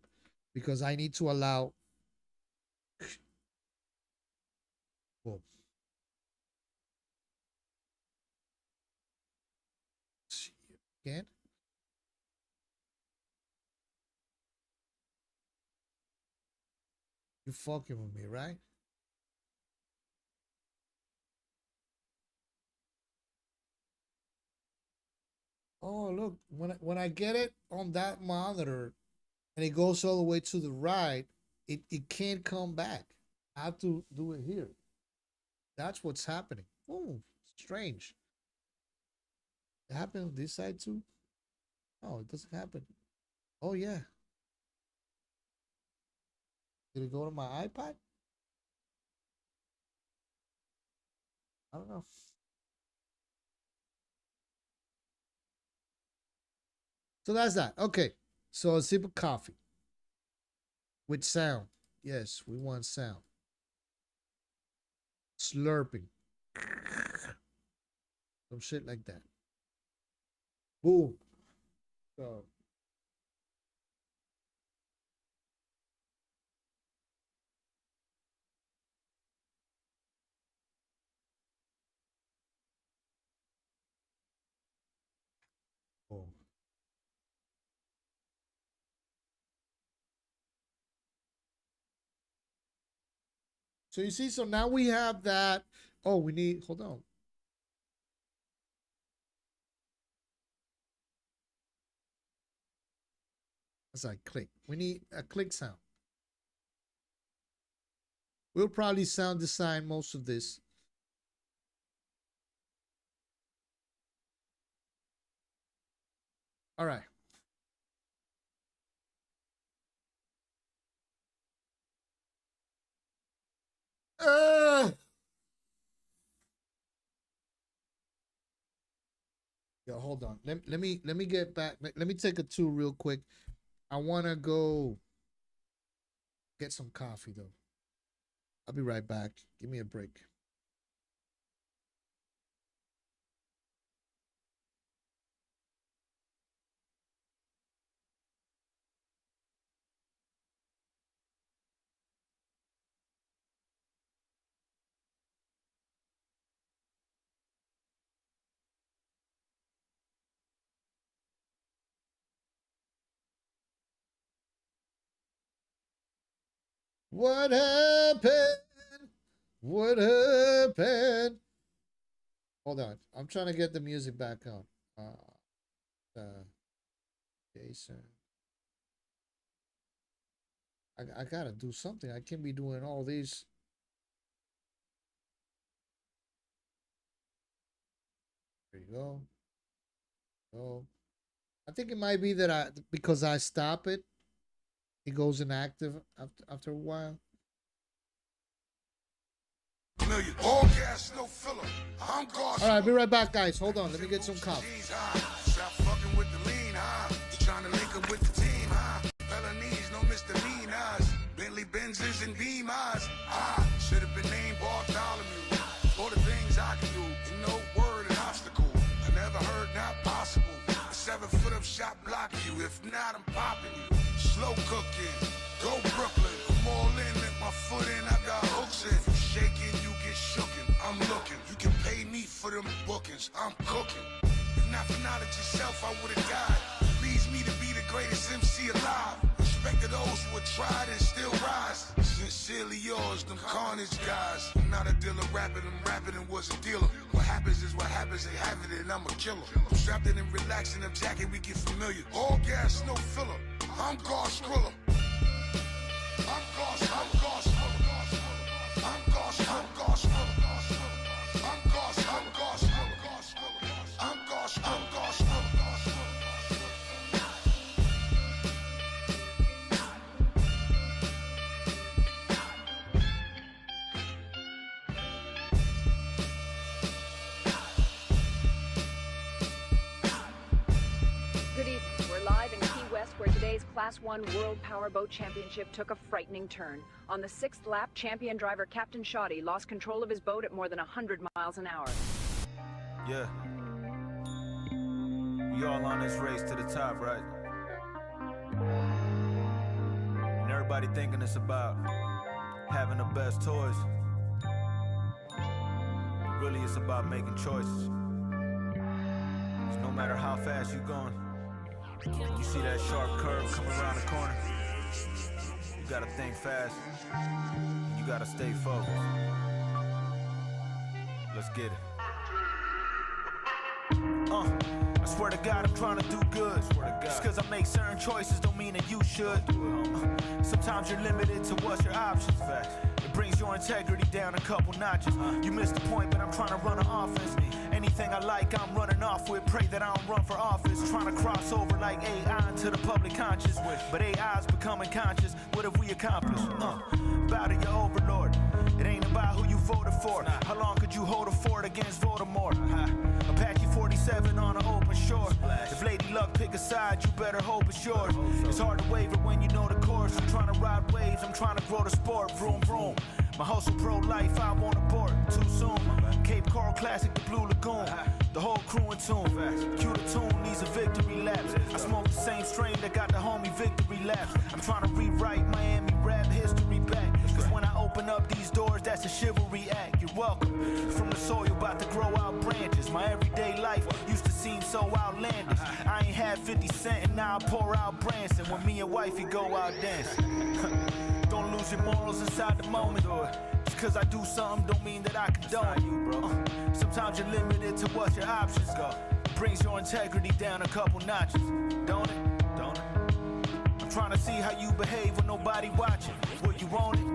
because I need to allow. Boom. Again. You fucking with me, right? Oh, look, when I get it on that monitor and it goes all the way to the right, it can't come back. I have to do it here. That's what's happening. Oh, strange. It happened on this side too? Oh, it doesn't happen. Oh yeah. Did it go to my iPad? I don't know. So that's that. Okay. So a sip of coffee with sound. Yes, we want sound. Slurping. Some shit like that. Boom. So So you see, so now we have that. Oh, we need, hold on. As I click, we need a click sound. We'll probably sound design most of this. All right. Yo, hold on. Let me get back. Let me take a two real quick. I wanna go get some coffee though. I'll be right back. Give me a break. What happened? What happened? Hold on. I'm trying to get the music back on. Jason. I gotta do something. I can't be doing all these. There you go. Oh, I think it might be that because I stop it, it goes inactive after a while. All gas, no filler. I'm All right, I'll be right back, guys. Hold on. Let me get some coffee. Stop fucking with the lean, huh? You trying to link up with the team, huh? Felonies, no misdemeanors. Bentley Benzes and Beamers. Should have been named Bartholomew. For the things I can do, and no word an obstacle. I never heard not possible. A 7 foot up shot block you. If not, I'm popping you. Slow cooking. Go Brooklyn. I'm all in, let my foot in. I got hooks in. Shaking, you get shooken. I'm looking. You can pay me for them bookings. I'm cooking. If not for knowledge yourself, I would've died. Leads me to be the greatest MC alive. Respect to those who have tried and still rise. Sincerely yours, them carnage guys. I'm not a dealer rapping, I'm rapping and was a dealer. What happens is what happens, they have it and I'm a killer. I'm strapped in and relaxing, I'm jacking, we get familiar. All gas, no filler. I'm Gosh Skrilla. I'm Gosh, I'm Gosh Skrilla. I'm Gosh, I'm Gosh Skrilla. I'm Gosh, I'm Gosh Skrilla. I'm Gosh, I'm Gosh Skrilla. Good evening. We're live in Key West, where today's Class 1 World Powerboat Championship took a frightening turn. On the 6th lap, champion driver Captain Shoddy lost control of his boat at more than 100 miles an hour. Yeah. We all on this race to the top, right? And everybody thinking it's about having the best toys. Really, it's about making choices. 'Cause no matter how fast you're going, you see that sharp curve coming around the corner, you gotta think fast, and you gotta stay focused. Let's get it. I swear to God, I'm trying to do good. Just cause I make certain choices don't mean that you should. Sometimes you're limited to what's your options. It brings your integrity down a couple notches. You missed the point, but I'm trying to run an offense. Anything I like, I'm running off with. Pray that I don't run for office. Trying to cross over like AI into the public conscious. But AI's becoming conscious. What have we accomplished? Bow to your overlord. It ain't about who you voted for. How long could you hold a fort against Voldemort? Apache 47 on an open shore. If Lady Luck pick a side, you better hope it's yours. It's hard to waver when you know the course. I'm trying to ride waves, I'm trying to grow the sport. Vroom, vroom. My hustle pro-life, I won't abort too soon. Cape Coral Classic, the Blue Lagoon. The whole crew in tune. Cue the tune, needs a victory lap. I smoke the same strain that got the homie victory laps. I'm trying to rewrite Miami rap history back. Cause when I open up these doors, that's a chivalry act. You're welcome. From the soil, about to grow out branches. My everyday life used to seem so outlandish. I ain't had 50 cent and now I pour out Branson. When me and wifey go out dancing. Don't lose your morals inside the moment. Just because I do something don't mean that I condone you, bro. Sometimes you're limited to what your options go. It brings your integrity down a couple notches, don't it? Don't it? I'm trying to see how you behave when nobody watching. Will you own it?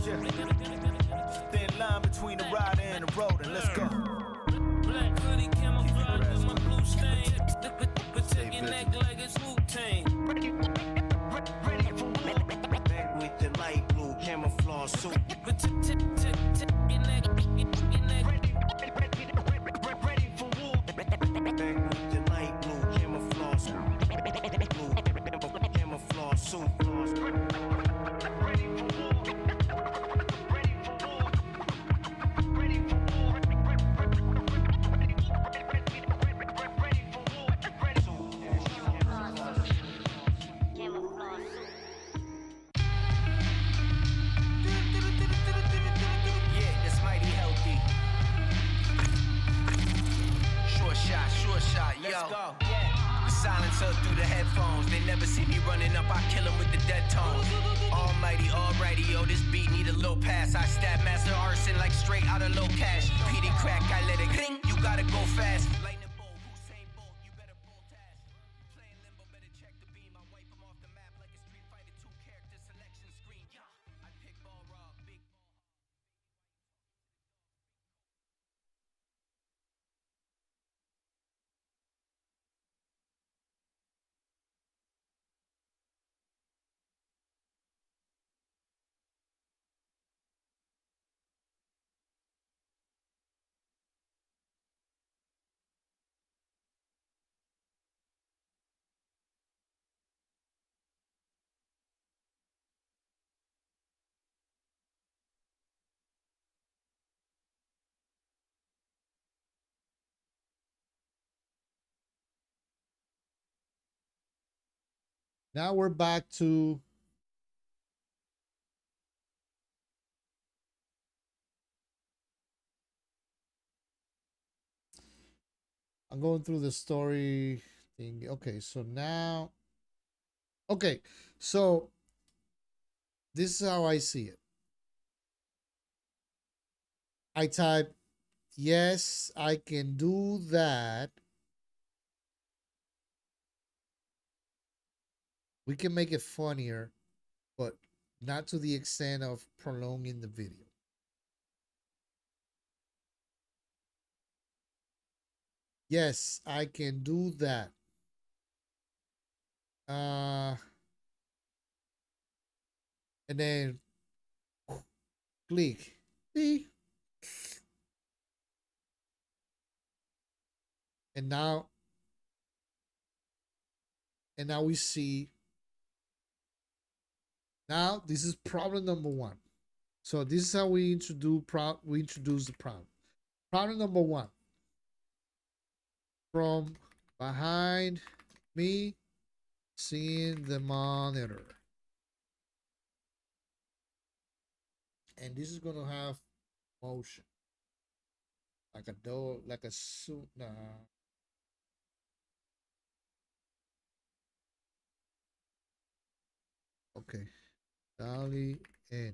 Yeah. Thin line between the rider and the road, and let's go. Black hoodie camouflage with my blue stain. Protect your neck like it's Wu-Tang. Back with the light blue camouflage suit. Protect your neck, your neck. Ready for war. Back with the light blue camouflage suit. Camouflage suit. Yo, the silencer through the headphones. They never see me running up, I kill them with the dead tones. Almighty, alrighty, yo, this beat need a little pass. I stab master arson like straight out of low cash. PD crack, I let it ring, you gotta go fast. Lightning bolt, Hussein Bolt, you better bolt ass. Playing limbo, better check the beam. I wipe them off the map like a Street Fighter 2 character selection screen. I pick ball raw, big ball. Now we're back to I'm going through the story thing. Okay, so now okay, so this is how I see it. I type, yes, I can do that. We can make it funnier, but not to the extent of prolonging the video. Yes, I can do that. And then click. See? And now we see. Now this is problem number one. So this is how we introduce the problem. Problem number one. From behind me, seeing the monitor. And this is gonna have motion. Like a door, like a suit. Nah. Okay. Dolly in.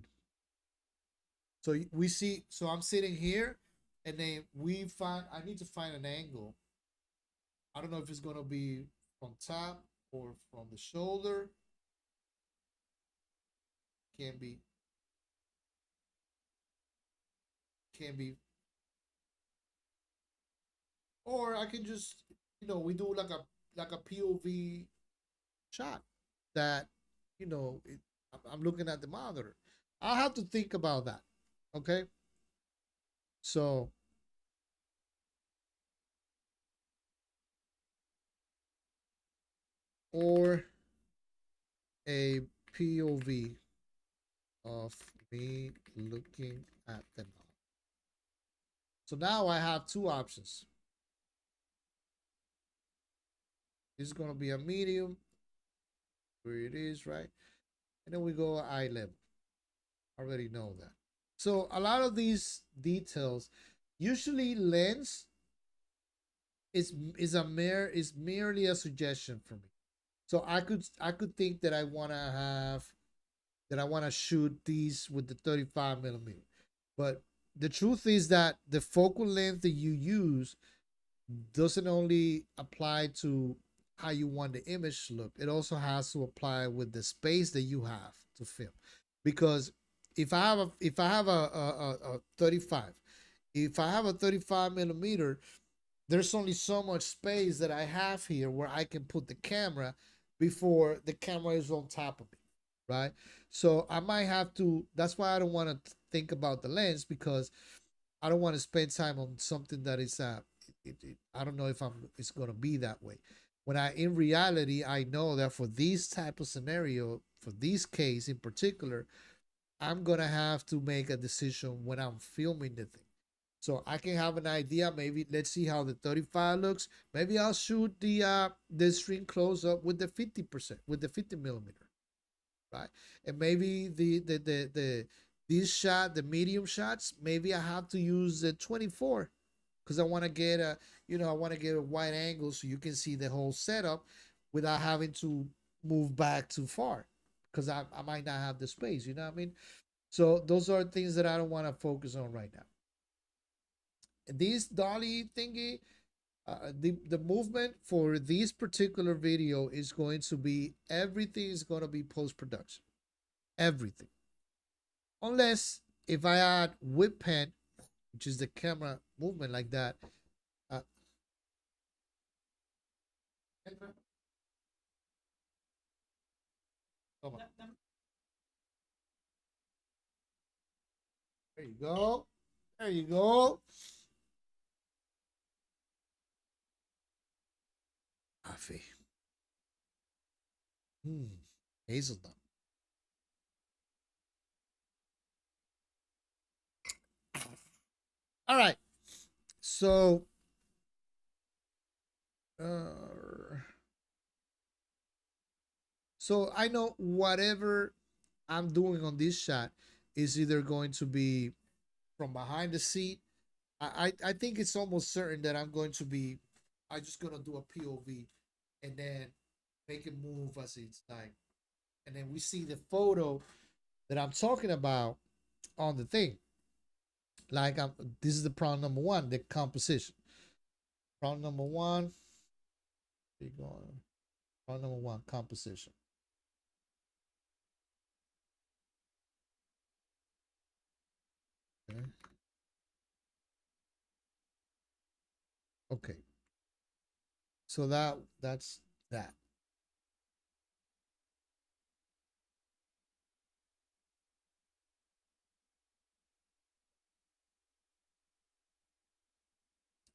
So we see, so I'm sitting here and then I need to find an angle. I don't know if it's gonna be from top or from the shoulder. Can be. Or I can just, we do like a POV shot that, I'm looking at the monitor. I'll have to think about that. Okay. So or a POV of me looking at the monitor. So now I have two options. This is going to be a medium, where it is, right? And then we go eye level. I already know that. So a lot of these details, usually lens is merely a suggestion for me. So I could think that I want to have that I want to shoot these with the 35 millimeter. But the truth is that the focal length that you use doesn't only apply to how you want the image to look. It also has to apply with the space that you have to film. Because if I have a 35, if I have a 35 millimeter, there's only so much space that I have here where I can put the camera before the camera is on top of me, right? So I might have to. That's why I don't want to think about the lens, because I don't want to spend time on something that is I don't know if it's gonna be that way. When I in reality I know that for this type of scenario, for this case in particular, I'm gonna have to make a decision when I'm filming the thing. So I can have an idea. Maybe let's see how the 35 looks. Maybe I'll shoot the string close up with the 50%, with the 50 millimeter, right? And maybe the this shot, the medium shots, maybe I have to use the 24 because I want to get a I want to get a wide angle so you can see the whole setup without having to move back too far because I might not have the space. You know what I mean? So those are things that I don't want to focus on right now. This dolly thingy, the movement for this particular video is going to be, everything is going to be post-production, everything, unless if I add whip pen, which is the camera movement like that. There you go, there you go. Coffee. Hazelnut. All right. So, so I know whatever I'm doing on this shot is either going to be from behind the seat. I think it's almost certain that I'm just gonna do a POV and then make it move as it's like, and then we see the photo that I'm talking about on the thing. Like this is the problem number one, the composition. Problem number one. Keep going. Problem number one, composition. Okay. Okay. So that's that.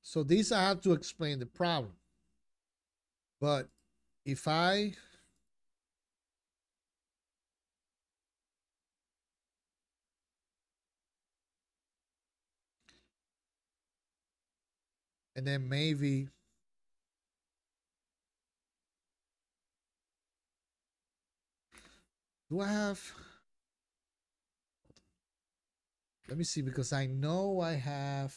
So these I have to explain the problem. But if I and then maybe do I have, let me see, because I know I have.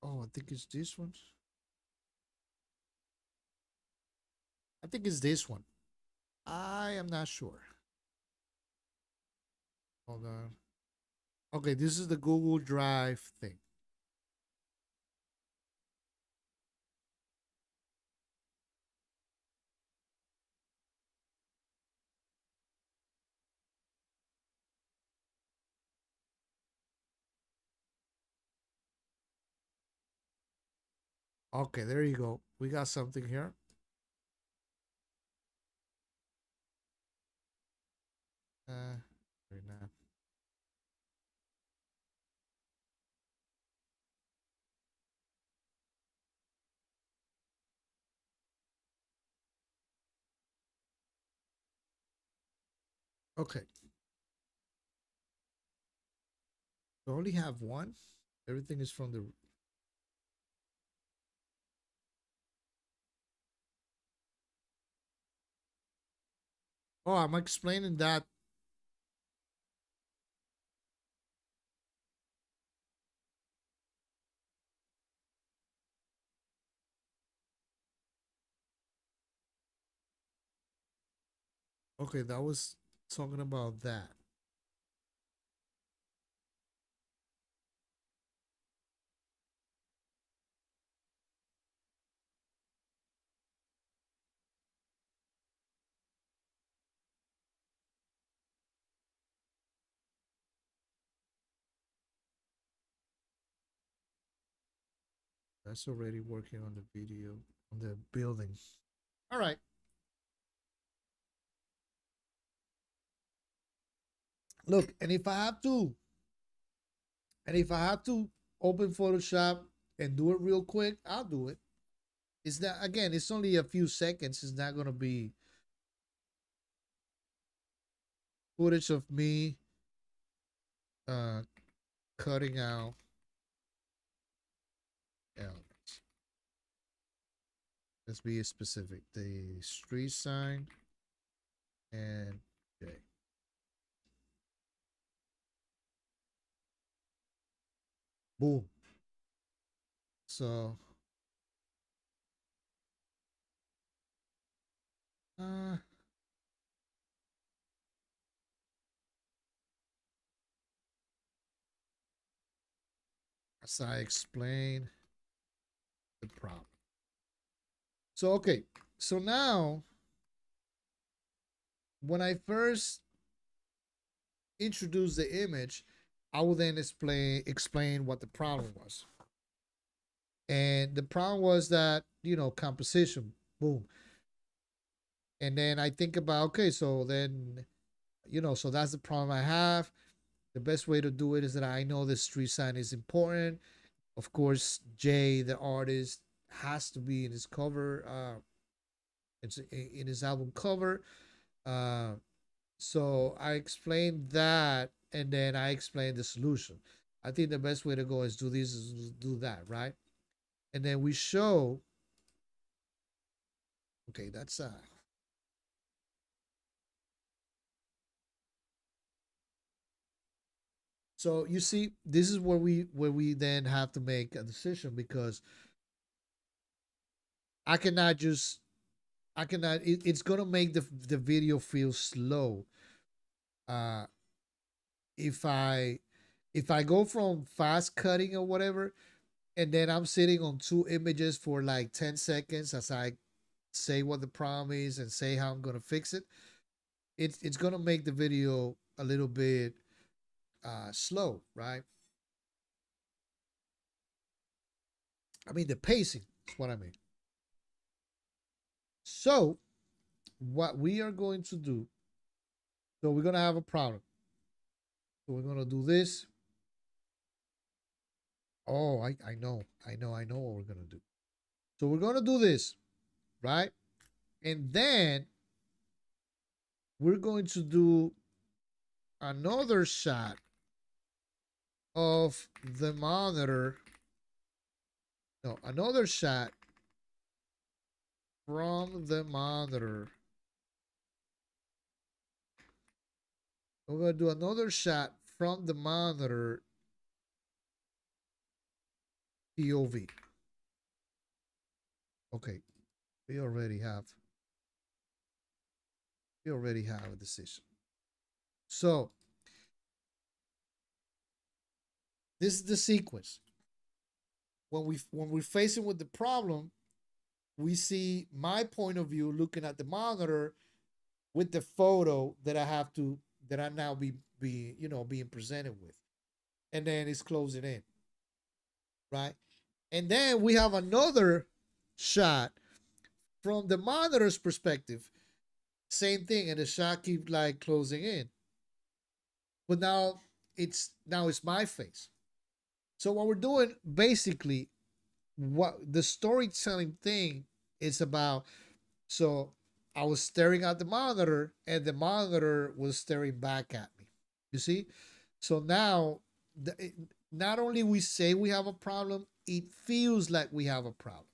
Oh, I think it's this one. I think it's this one. I am not sure. Hold on. Okay, this is the Google Drive thing. Okay, there you go. We got something here. Very nice. Okay. We only have one. Everything is from the. Oh, I'm explaining that. Okay, that was talking about that. That's already working on the video, on the building. All right. Look, and if I have to open Photoshop and do it real quick, I'll do it. It's not, again, it's only a few seconds. It's not gonna be footage of me uh cutting out elements. Let's be specific. The street sign and J. Boom. So uh as I explain the problem. So okay, so now when I first introduce the image, I will then explain what the problem was. And the problem was that, composition, boom. And then I think about, okay, so then, so that's the problem I have. The best way to do it is that I know the street sign is important. Of course, Jay, the artist, has to be in his cover, it's in his album cover. Uh, so I explained that, and then I explained the solution. I think the best way to go is do this, is do that, right? And then we show. Okay, that's so you see, this is where we then have to make a decision because I cannot just I cannot it's gonna make the video feel slow. Uh if I if I go from fast cutting or whatever, and then I'm sitting on two images for like 10 seconds as I say what the problem is and say how I'm gonna fix it, it's gonna make the video a little bit slow, right? I mean the pacing is what I mean. So what we are going to do, so we're gonna have a problem. So we're gonna do this. Oh, I know what we're gonna do. So we're gonna do this, right? And then we're going to do another shot of the monitor. No, another shot from the monitor. We're gonna do another shot from the monitor POV. Okay, we already have a decision. So this is the sequence. When we're facing with the problem, we see my point of view looking at the monitor with the photo that I now being presented with, and then it's closing in, right? And then we have another shot from the monitor's perspective, same thing, and the shot keeps like closing in, but now it's my face. So what we're doing basically, what the storytelling thing is about. So I was staring at the monitor and the monitor was staring back at me. You see? So now, not only we say we have a problem, it feels like we have a problem.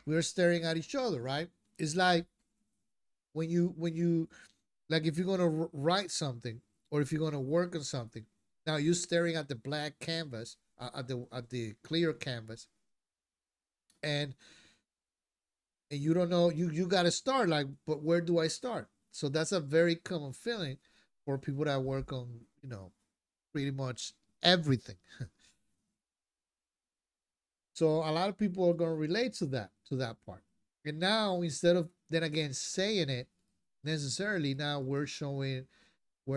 we're staring at each other, right? It's like when you like if you're gonna write something or if you're gonna work on something. Now you're staring at the black canvas, at the clear canvas, and you don't know you got to start like, but where do I start? So that's a very common feeling for people that work on pretty much everything. So a lot of people are going to relate to that part. And now instead of then again saying it necessarily, now we're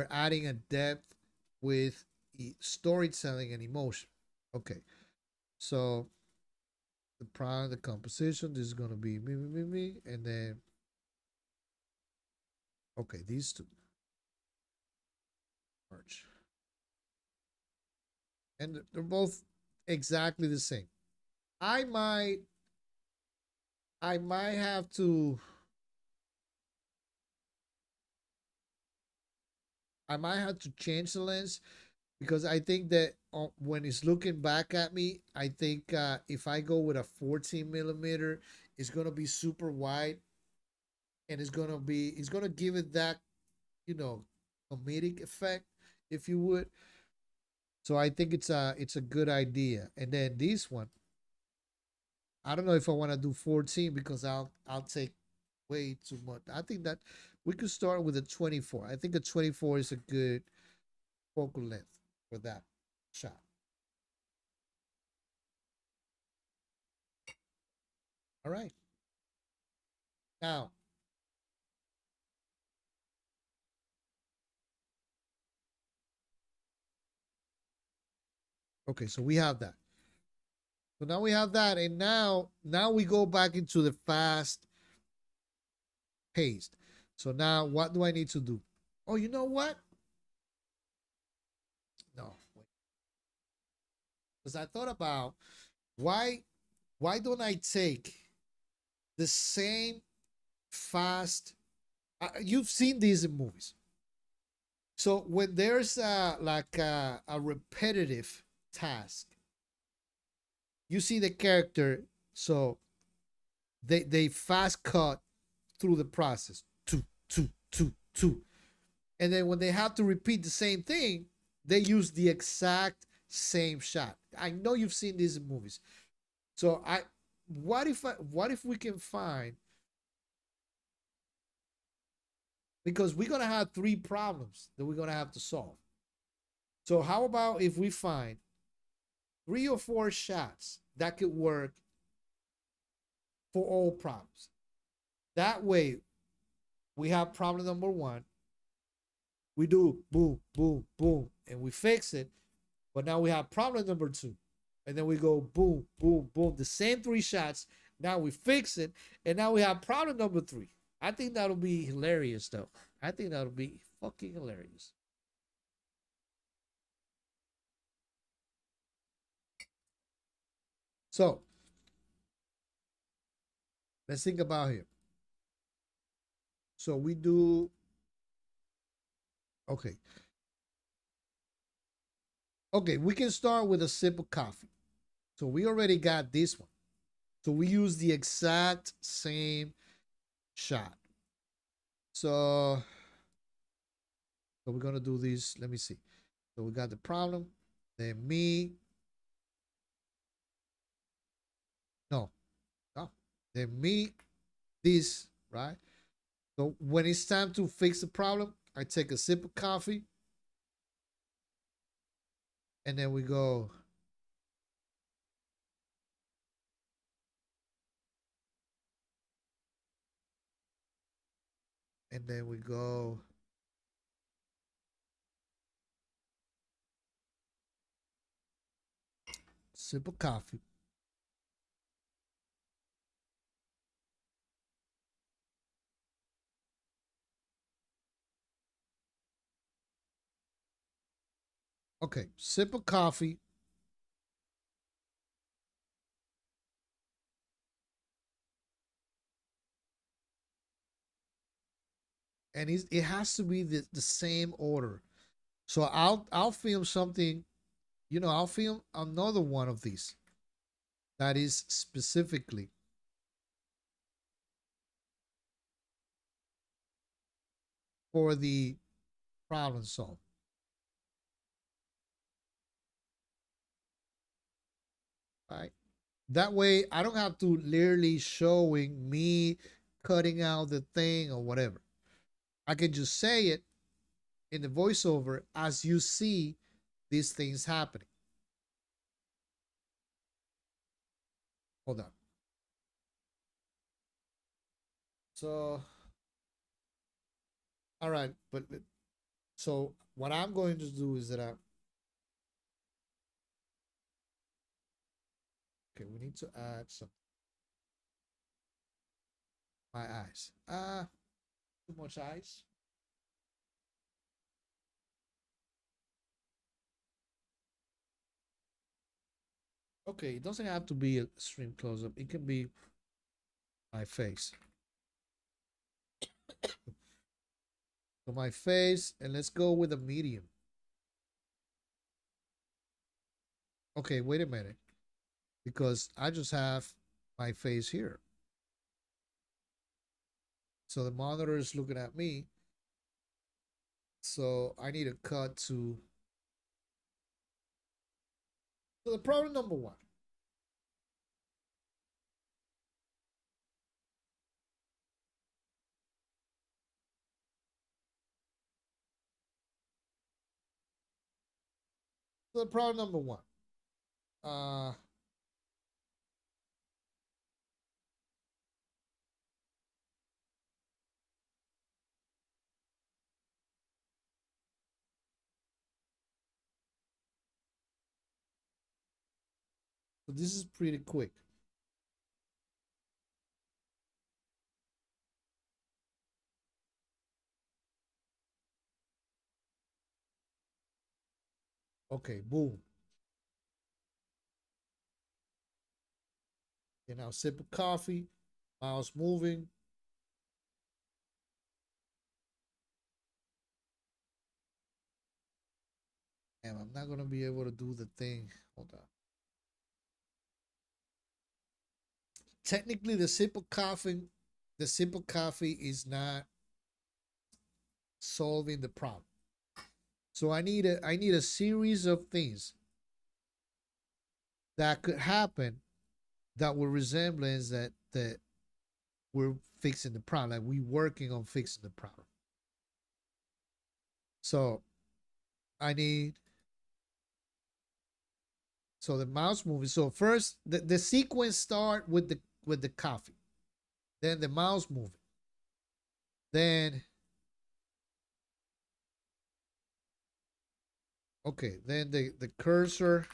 adding a depth with storytelling and emotion. Okay, so the prime, the composition, this is going to be me, and then okay, these two merge, and they're both exactly the same. I might I might have to change the lens because I think that when it's looking back at me, I think if I go with a 14 millimeter, it's gonna be super wide, and it's gonna give it that you know comedic effect, if you would. So I think it's a good idea. And then this one, I don't know if I want to do 14 because I'll take way too much. I think that we could start with a 24. I think a 24 is a good focal length for that shot. All right. Now, okay, so we have that. So now we have that, and now we go back into the fast paced. So now what do I need to do? Oh, you know what? No, wait. Because I thought about why don't I take the same fast you've seen these in movies. So when there's like a repetitive task, you see the character, so they fast cut through the process, two, and then when they have to repeat the same thing, they use the exact same shot. I know you've seen these in movies. So what if we can find, because we're gonna have three problems that we're gonna have to solve. So how about if we find 3 or 4 shots that could work for all problems? That way, we have problem number one. We do boom, boom, boom, and we fix it. But now we have problem number two. And then we go boom, boom, boom. The same 3 shots. Now we fix it. And now we have problem number 3. I think that'll be hilarious, though. I think that'll be fucking hilarious. So, let's think about here. So we do, okay. Okay, we can start with a sip of coffee. So we already got this one. So we use the exact same shot. So we're gonna do this. Let me see. So we got the problem. Then me. No. No. Then me. This, right? So when it's time to fix the problem, I take a sip of coffee. And then we go. And then we go. Sip of coffee. Okay, sip of coffee. And it has to be the same order. So I'll film something, I'll film another one of these that is specifically for the problem solved. Right? That way I don't have to literally showing me cutting out the thing or whatever. I can just say it in the voiceover as you see these things happening. Hold on. So, all right, but so what I'm going to do is that okay, we need to add some my eyes. Too much eyes. Okay, it doesn't have to be a extreme close up. It can be my face. So my face, and let's go with a medium. Okay, wait a minute. Because I just have my face here. So the monitor is looking at me. So I need to cut to. So the problem number one. So the problem number one. So this is pretty quick. Okay, boom. And now sip of coffee, mouse moving. And I'm not gonna be able to do the thing. Hold on. Technically, the sip of coffee is not solving the problem. So I need a series of things that could happen that will resemblance that we're fixing the problem. Like we working on fixing the problem. So I need so the mouse moving. So first the sequence start with the coffee. Then the mouse moving. Then okay, then the cursor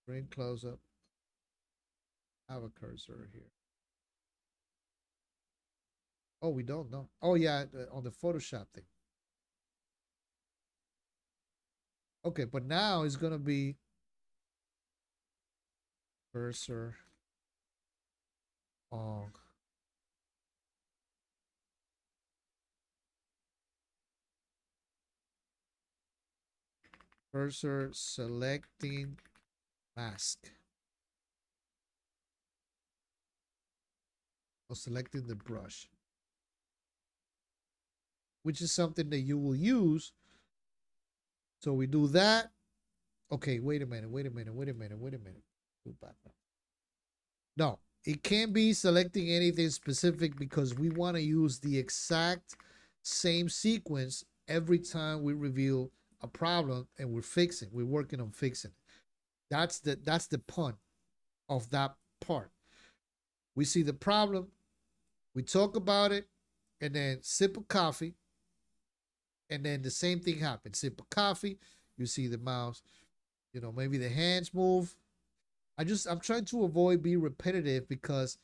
bring close up. I have a cursor here. Oh, we don't know. Oh yeah, on the Photoshop thing. Okay, but now it's gonna be cursor on cursor selecting mask. Or selecting the brush. Which is something that you will use. So we do that. Okay, wait a minute. Go back now. No, it can't be selecting anything specific because we want to use the exact same sequence every time we reveal a problem and we're working on fixing it. That's the point of that part. We see the problem, we talk about it, and then sip of coffee, and then the same thing happens. Sip of coffee, you see the mouse, maybe the hands move. I'm trying to avoid being repetitive because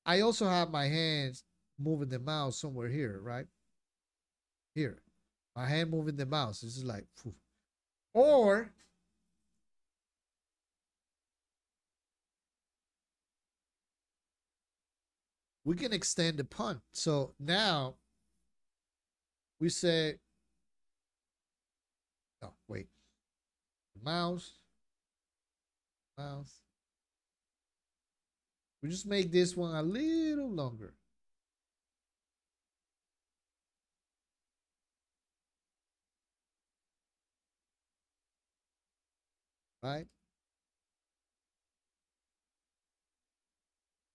I also have my hands moving the mouse somewhere here, right? Here. My hand moving the mouse. This is like, phew. Or we can extend the pun. So now we say, no, wait. Mouse. We just make this one a little longer. right?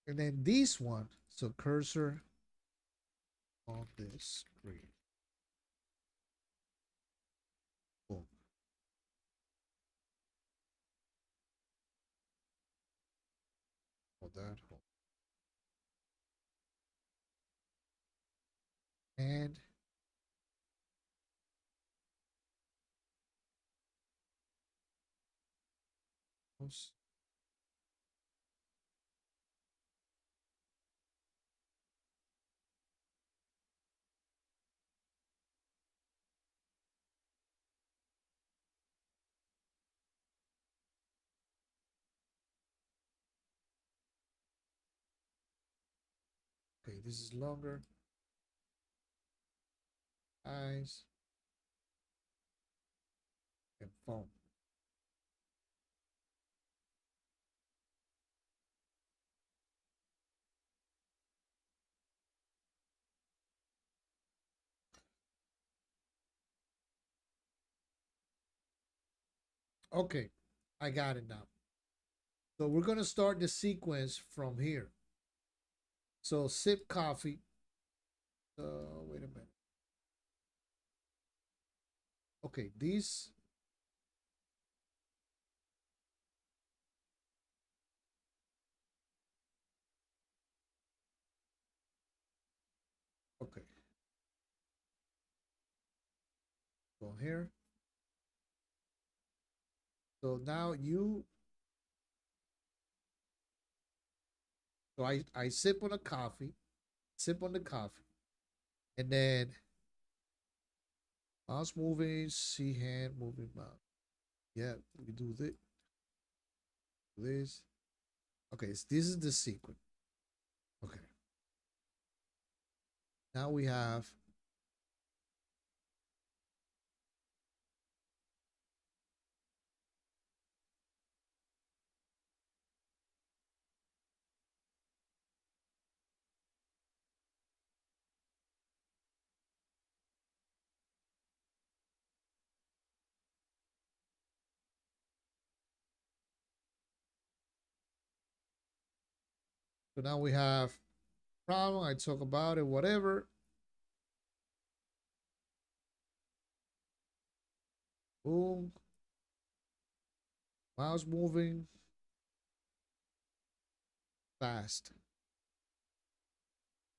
And then this one, so cursor on this screen. Boom. Hold that. Hold. And okay, this is longer. Eyes and phone. Okay, I got it now. So we're gonna start the sequence from here. So sip coffee. Wait a minute. Okay, these. Okay. Go here. So now you. So I sip on a coffee. Sip on the coffee. And then mouse moving, see hand moving mouse. Yeah, we do this. Okay, so this is the sequence. Okay. Now we have so now we have problem. I talk about it, whatever. Boom. Mouse moving fast.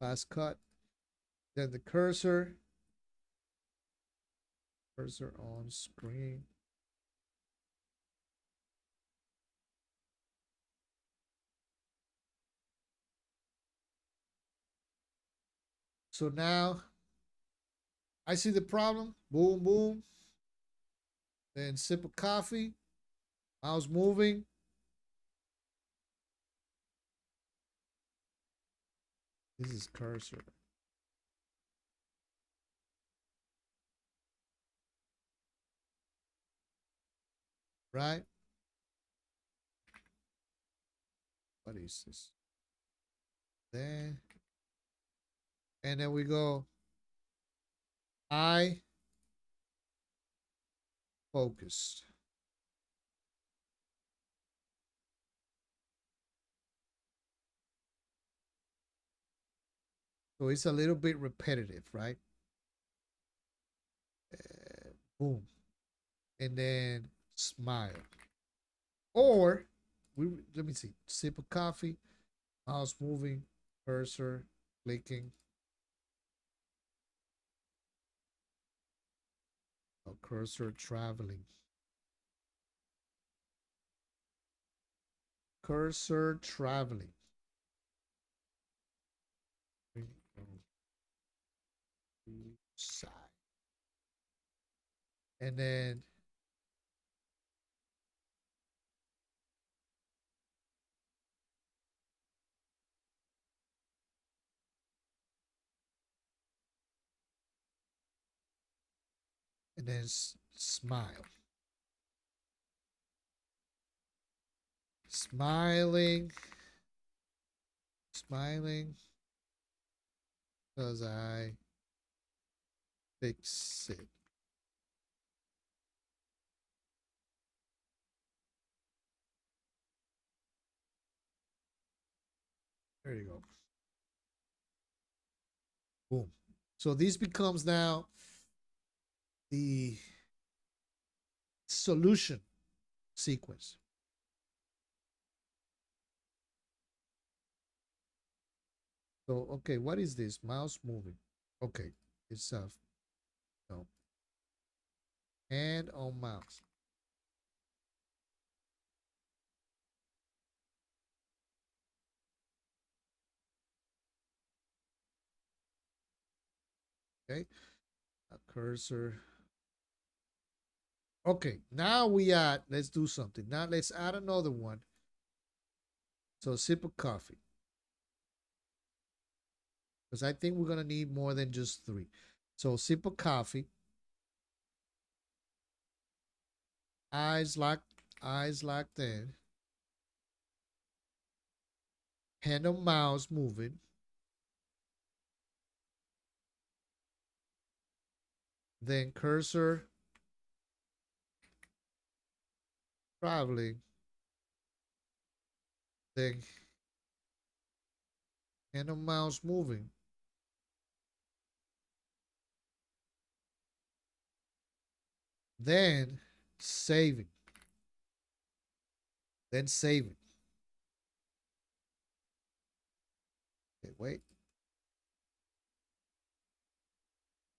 Fast cut. Then the cursor. Cursor on screen. So now I see the problem. Boom, boom. Then sip of coffee. Mouse moving. This is cursor. Right? What is this? Then and then we go eye focused. So it's a little bit repetitive, right? Boom. And then smile. Or we let me see. Sip of coffee, mouse moving, cursor clicking. Cursor traveling. Cursor traveling. Side. And then smile. Smiling. Smiling. Because I fix it. There you go. Boom. So this becomes now the solution sequence. So, okay, what is this? Mouse moving. Okay, it's no, hand on mouse. Okay, a cursor. Okay, now let's do something. Now let's add another one. So sip of coffee. Because I think we're gonna need more than just 3. So sip of coffee. Eyes locked in. Hand on mouse moving. Then cursor traveling. Then hand on mouse moving. Then saving. Then saving. Okay, wait.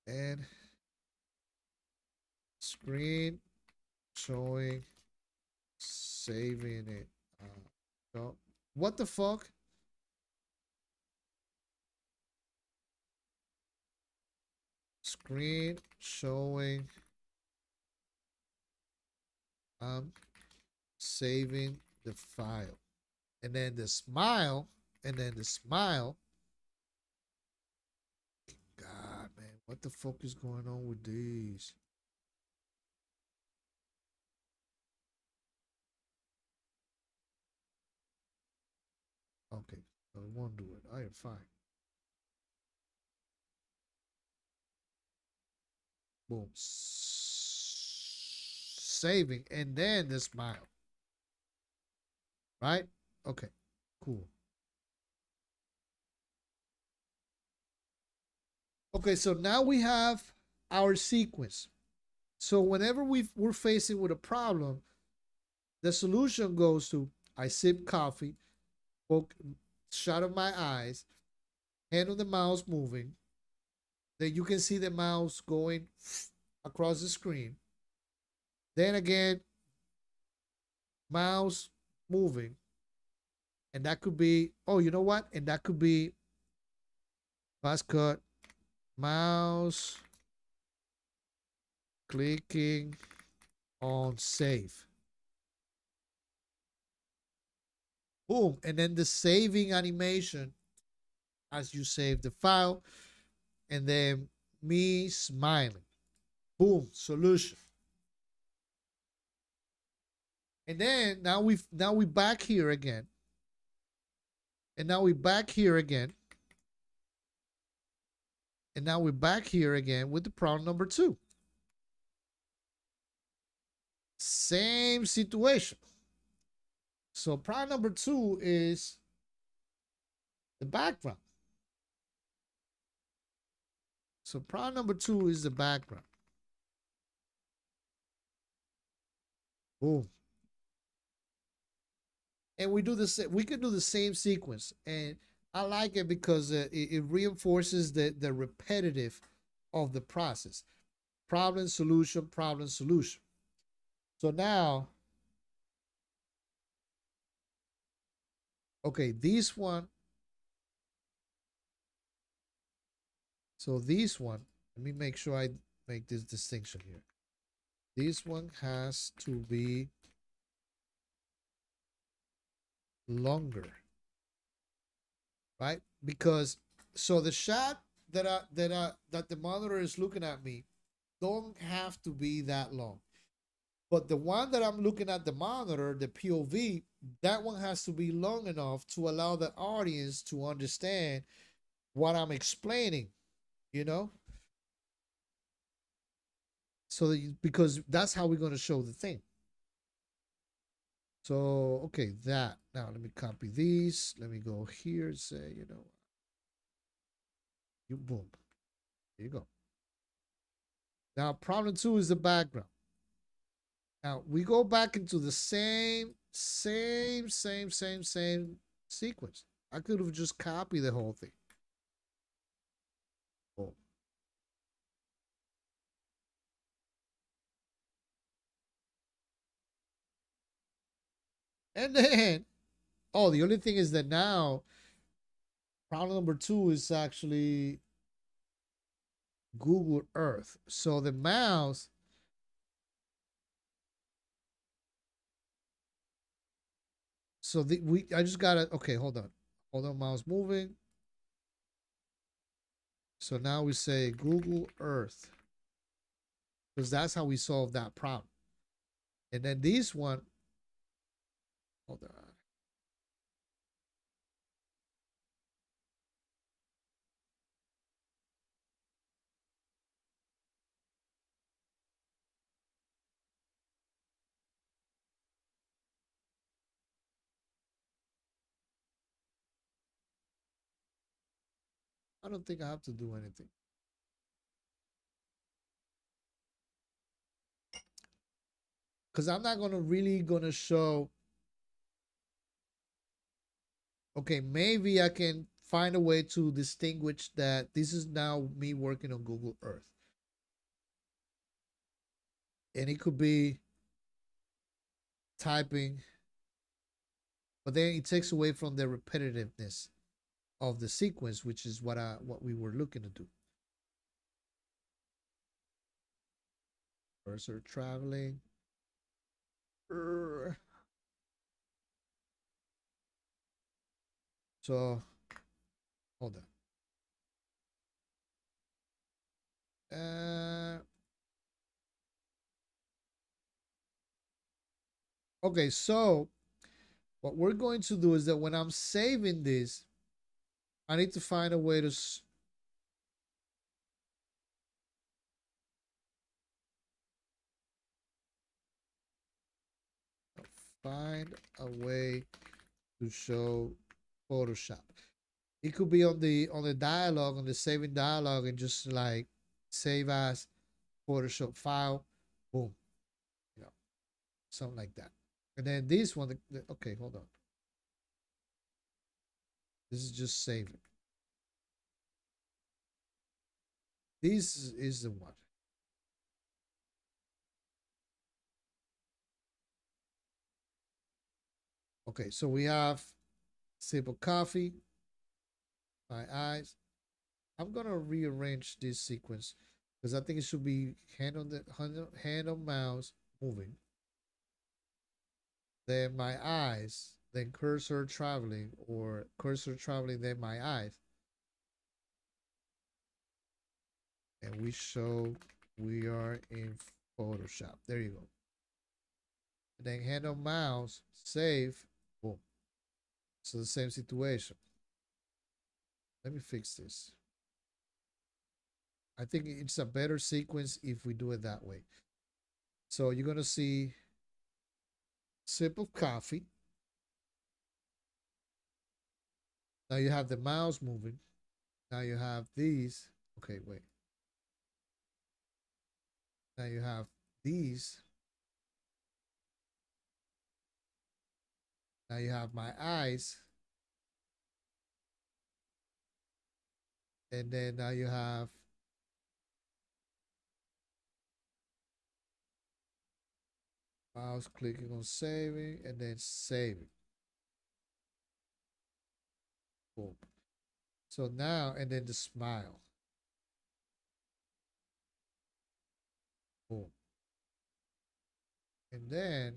And screen showing saving it. So what the fuck? Screen showing saving the file. And then the smile. God, man, what the fuck is going on with these? Okay, so it won't do it. I am fine. Boom. Saving and then the smile. Right? Okay, cool. Okay, so now we have our sequence. So whenever we're facing with a problem, the solution goes to I sip coffee, shut of my eyes, hand on the mouse moving. Then you can see the mouse going across the screen. Then again, mouse moving. And that could be, oh, you know what? And that could be fast cut, mouse clicking on save. Boom. And then the saving animation as you save the file. And then me smiling. Boom. Solution. And then now we back here again. And now we're back here again. And now we're back here again with the problem number 2. Same situation. So problem number 2 is the background. So problem number 2 is the background. Boom. And we do this. We can do the same sequence, and I like it because it reinforces the repetitive of the process. Problem solution, problem solution. So now, okay, this one. So this one, let me make sure I make this distinction here. This one has to be longer, right? Because so the shot that the monitor is looking at me don't have to be that long, but the one that I'm looking at the monitor, the POV, that one has to be long enough to allow the audience to understand what I'm explaining, you know. So because that's how we're going to show the thing. So, okay, that. Now, let me copy these. Let me go here and say, you know, you boom. There you go. Now, problem 2 is the background. Now, we go back into the same sequence. I could have just copied the whole thing. Boom. And then, oh, the only thing is that now, problem number 2 is actually Google Earth. So the mouse, so I just gotta, okay, hold on, mouse moving. So now we say Google Earth, because that's how we solve that problem. And then this one, hold on. I don't think I have to do anything. Because I'm not gonna show. Okay, maybe I can find a way to distinguish that this is now me working on Google Earth. And it could be typing, but then it takes away from the repetitiveness of the sequence, which is what we were looking to do. Cursor traveling. So, hold on. Okay, so what we're going to do is that when I'm saving this, I need to find a way to find a way to show Photoshop. It could be on the dialogue, on the saving dialogue, and just like save as Photoshop file, boom, you know, something like that. And then this one, okay, hold on. This is just saving. This is the one. Okay, so we have sip of coffee, my eyes. I'm gonna rearrange this sequence because I think it should be hand on mouse moving. Then my eyes, then cursor traveling, or cursor traveling, then my eyes. And we are in Photoshop. There you go. And then hand on mouse, save, boom. So the same situation. Let me fix this. I think it's a better sequence if we do it that way. So you're gonna see sip of coffee. Now you have the mouse moving. Now you have these. Okay, wait. Now you have these. Now you have my eyes. And then now you have mouse clicking on saving and then saving. Boom. So now, and then the smile. Boom. And then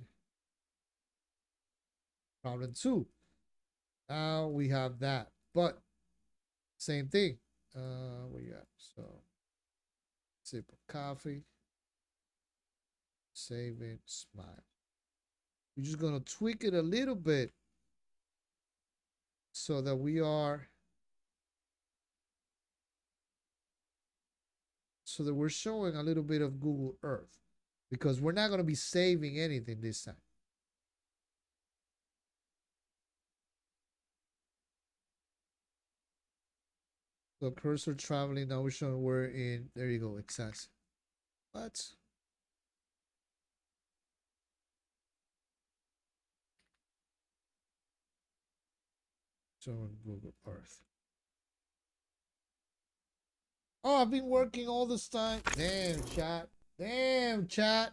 problem 2. Now we have that, but same thing. What you got? So sip of coffee, save it, smile. We're just gonna tweak it a little bit so that we're showing a little bit of Google Earth, because we're not gonna be saving anything this time. So cursor traveling. Now we're showing we're in. There you go. Exact. What? Showing Google Earth. Oh, I've been working all this time. Damn, chat. Damn, chat.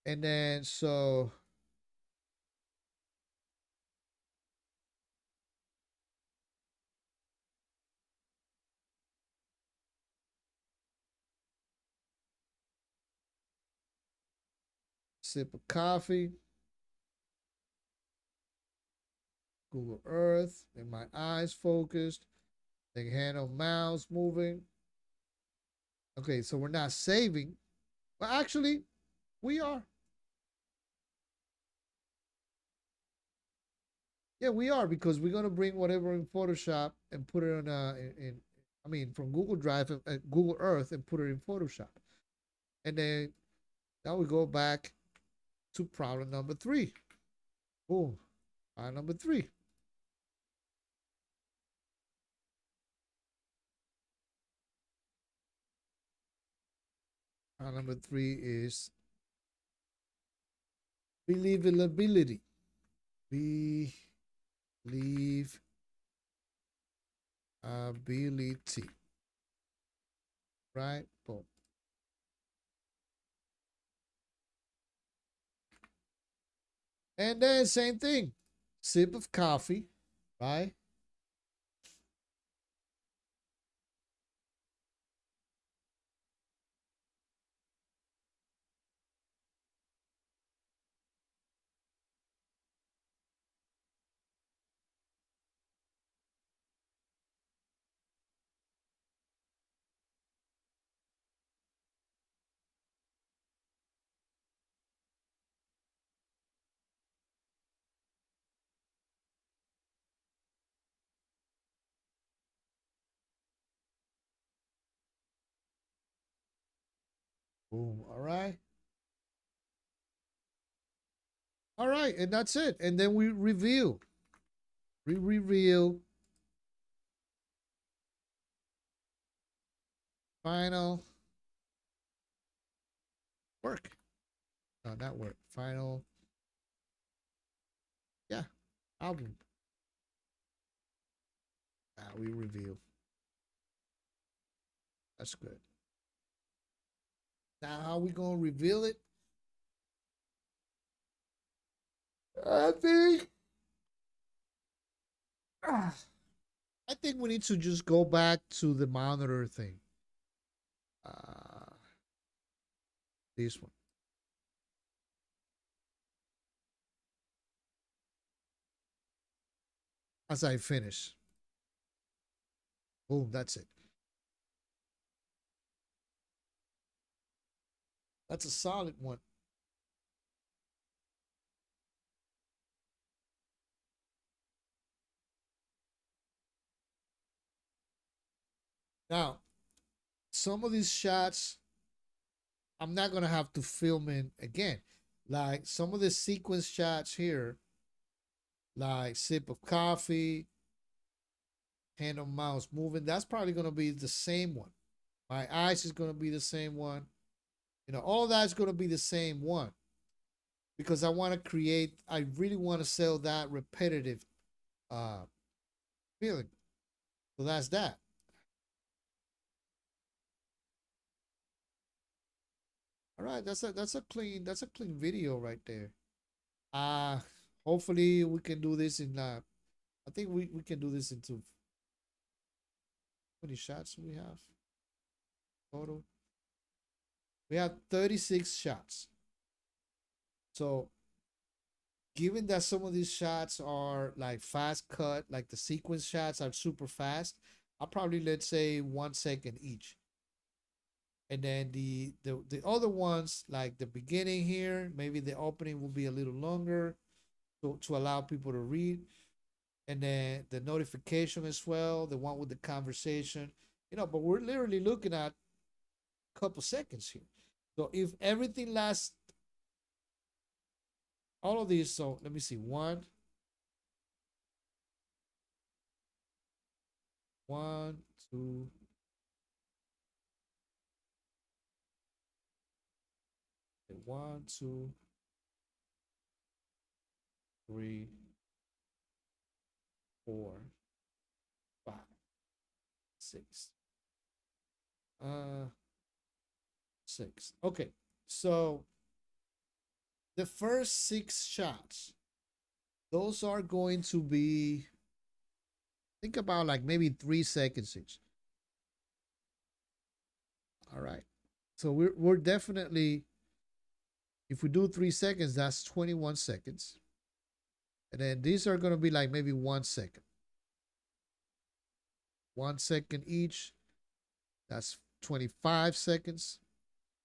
And then so sip of coffee. Google Earth. And my eyes focused. The hand on mouse moving. Okay, so we're not saving. But actually, we are. Yeah, we are because we're gonna bring whatever in Photoshop and put it on I mean from Google Drive Google Earth and put it in Photoshop. And then now we go back to problem number 3. Boom. Problem number 3. Problem number 3 is believability. Believability. Right? Boom. And then same thing. Sip of coffee, right? Boom. All right. All right, and that's it. And then we reveal. We reveal final work. No, not work. Final. Yeah. Album. We reveal. That's good. Now, how we gonna reveal it? I think. I think we need to just go back to the monitor thing. This one. As I finish. Boom, that's it. That's a solid one. Now, some of these shots, I'm not gonna have to film in again. Like some of the sequence shots here, like sip of coffee, hand on mouse moving, that's probably gonna be the same one. My eyes is gonna be the same one. You know, all that's gonna be the same one. Because I want to create, I really want to sell that repetitive feeling. So that's that. All right, that's a clean video right there. Hopefully we can do this in I think we can do this into how many shots we have total? We have 36 shots. So given that some of these shots are like fast cut, like the sequence shots are super fast, I'll probably let's say 1 second each. And then the other ones, like the beginning here, maybe the opening will be a little longer to allow people to read. And then the notification as well, the one with the conversation, you know, but we're literally looking at a couple seconds here. So if everything lasts, all of these, so let me see, 1, One, two. Okay, one, two, three, four, five, six. Uh, six. Okay, so the first six shots, those are going to be, think about like maybe 3 seconds each. All right. So we're definitely, if we do 3 seconds, that's 21 seconds. And then these are gonna be like maybe 1 second. 1 second each. That's 25 seconds.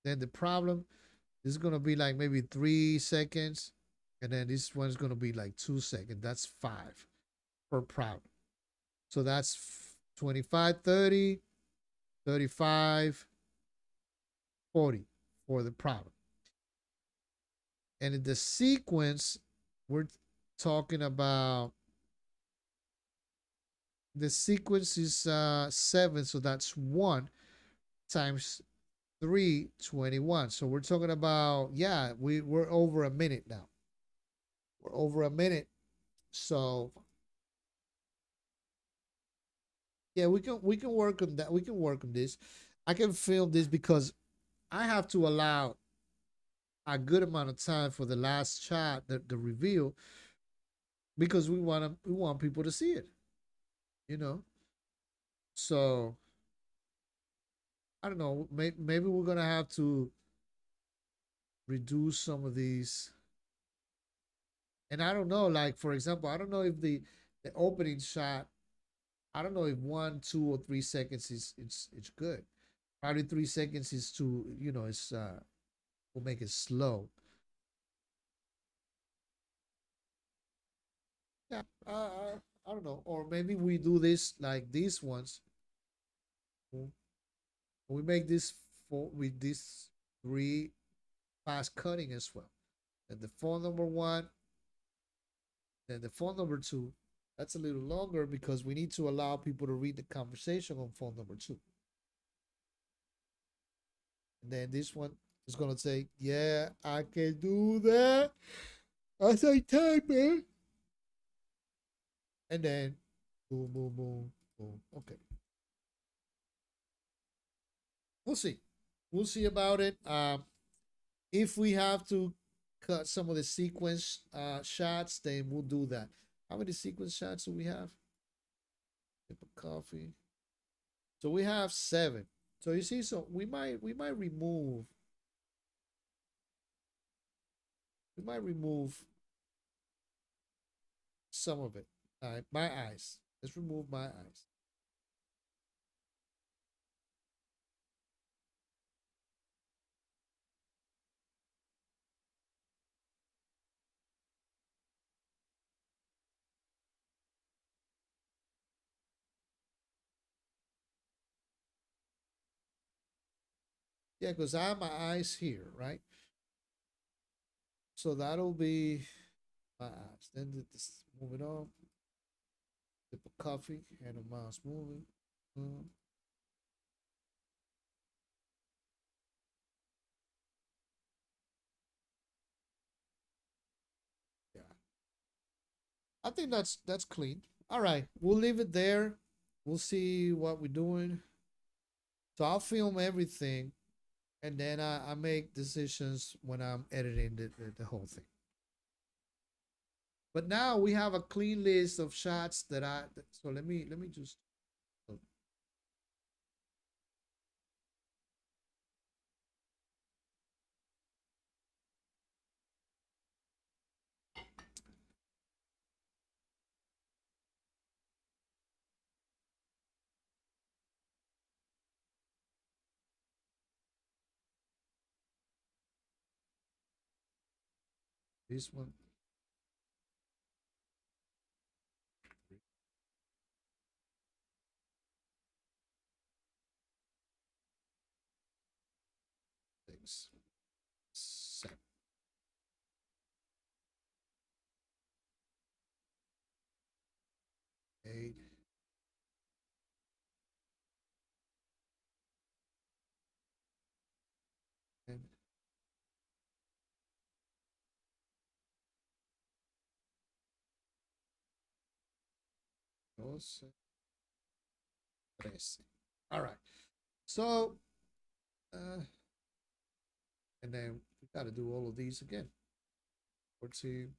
Then the problem, this is gonna be like maybe 3 seconds. And then this one's gonna be like 2 seconds. That's five per problem. So that's 25, 30, 35, 40 for the problem. And in the sequence, we're talking about, the sequence is 7, so that's 1 times 3, 21. So we're talking about, yeah, we're over a minute now. We're over a minute. So yeah, we can work on that. We can work on this. I can film this because I have to allow a good amount of time for the last shot, the reveal, because we want people to see it, you know. So I don't know. Maybe we're gonna have to reduce some of these. And I don't know. Like for example, I don't know if the opening shot. I don't know if 1, 2, or 3 seconds is it's good. Probably 3 seconds is too. It's will make it slow. Yeah. I don't know. Or maybe we do this like these ones. We make this for with this three fast cutting as well. And the phone number one, then the phone number two. That's a little longer because we need to allow people to read the conversation on phone number two. And then this one is gonna say, "Yeah, I can do that as I type it." And then, boom, boom, boom, boom. Okay, we'll see. We'll see about it. If we have to cut some of the sequence shots, then we'll do that. How many sequence shots do we have? Sip of coffee. So we have 7. So you see, so we might remove some of it. All right, my eyes. Let's remove my eyes. Yeah, because I have my eyes here, right? So that'll be my eyes. Then this moving on. Sip of coffee and the mouse moving. Mm. Yeah. I think that's clean. All right, we'll leave it there. We'll see what we're doing. So I'll film everything, and then I make decisions when I'm editing the whole thing. But now we have a clean list of shots that I. So let me just. Oh, this one. 6, 7, 8, 12, 13. All right. So, and then we got to do all of these again. 14,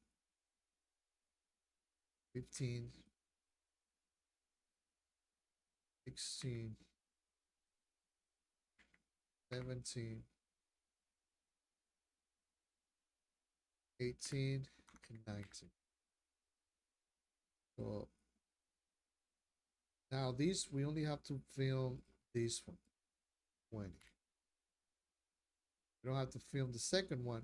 15, 16, 17, 18, and 19. So now these, we only have to film this one, 20. We don't have to film the second one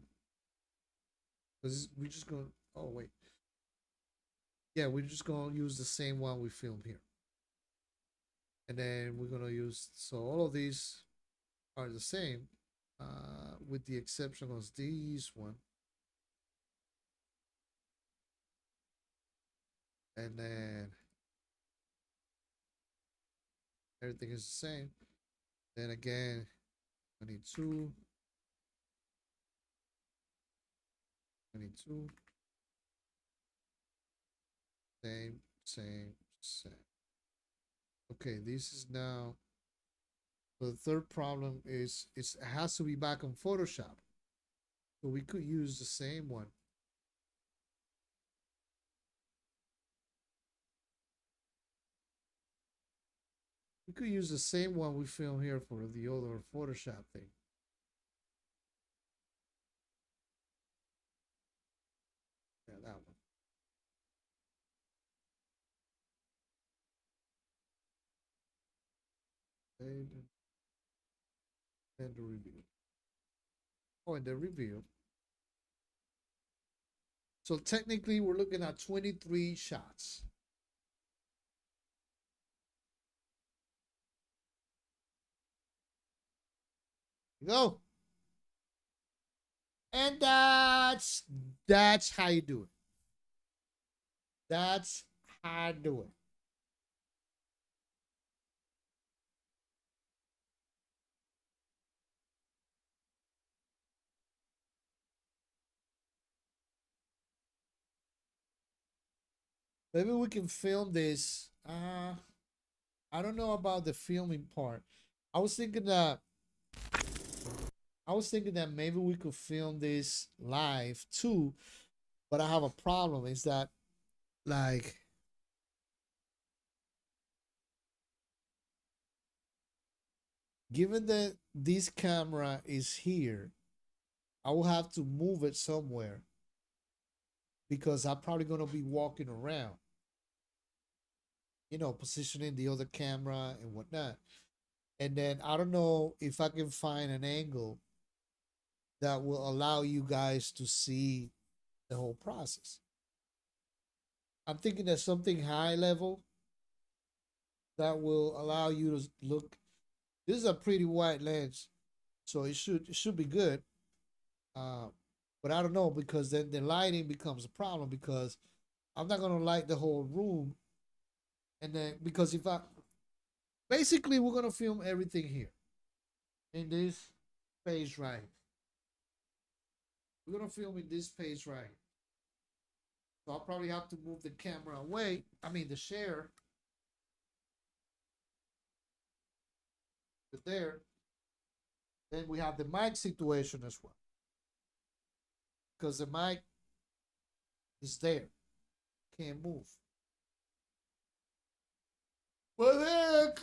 because we're just going to, oh wait. Yeah, we're just going to use the same one we filmed here. And then we're going to use, so all of these are the same with the exception of these one. And then everything is the same. Then again, 22, 22, same. Okay, this is now, the third problem is it has to be back on Photoshop. So we could use the same one. We could use the same one we filmed here for the other Photoshop thing. Yeah, that one. And the review. Oh, and the review. So technically, we're looking at 23 shots. Go. And that's how you do it. That's how I do it. Maybe we can film this. I don't know about the filming part. I was thinking that maybe we could film this live too, but I have a problem. Is that like given that this camera is here, I will have to move it somewhere because I'm probably gonna be walking around, positioning the other camera and whatnot. And then I don't know if I can find an angle that will allow you guys to see the whole process. I'm thinking that something high level that will allow you to look. This is a pretty wide lens, so it should be good. But I don't know because then the lighting becomes a problem because I'm not gonna light the whole room, and then because if I basically we're gonna film everything here in this page right. We're gonna film in this page right. So I'll probably have to move the camera away. I mean the share. But there. Then we have the mic situation as well. Because the mic is there. Can't move. But then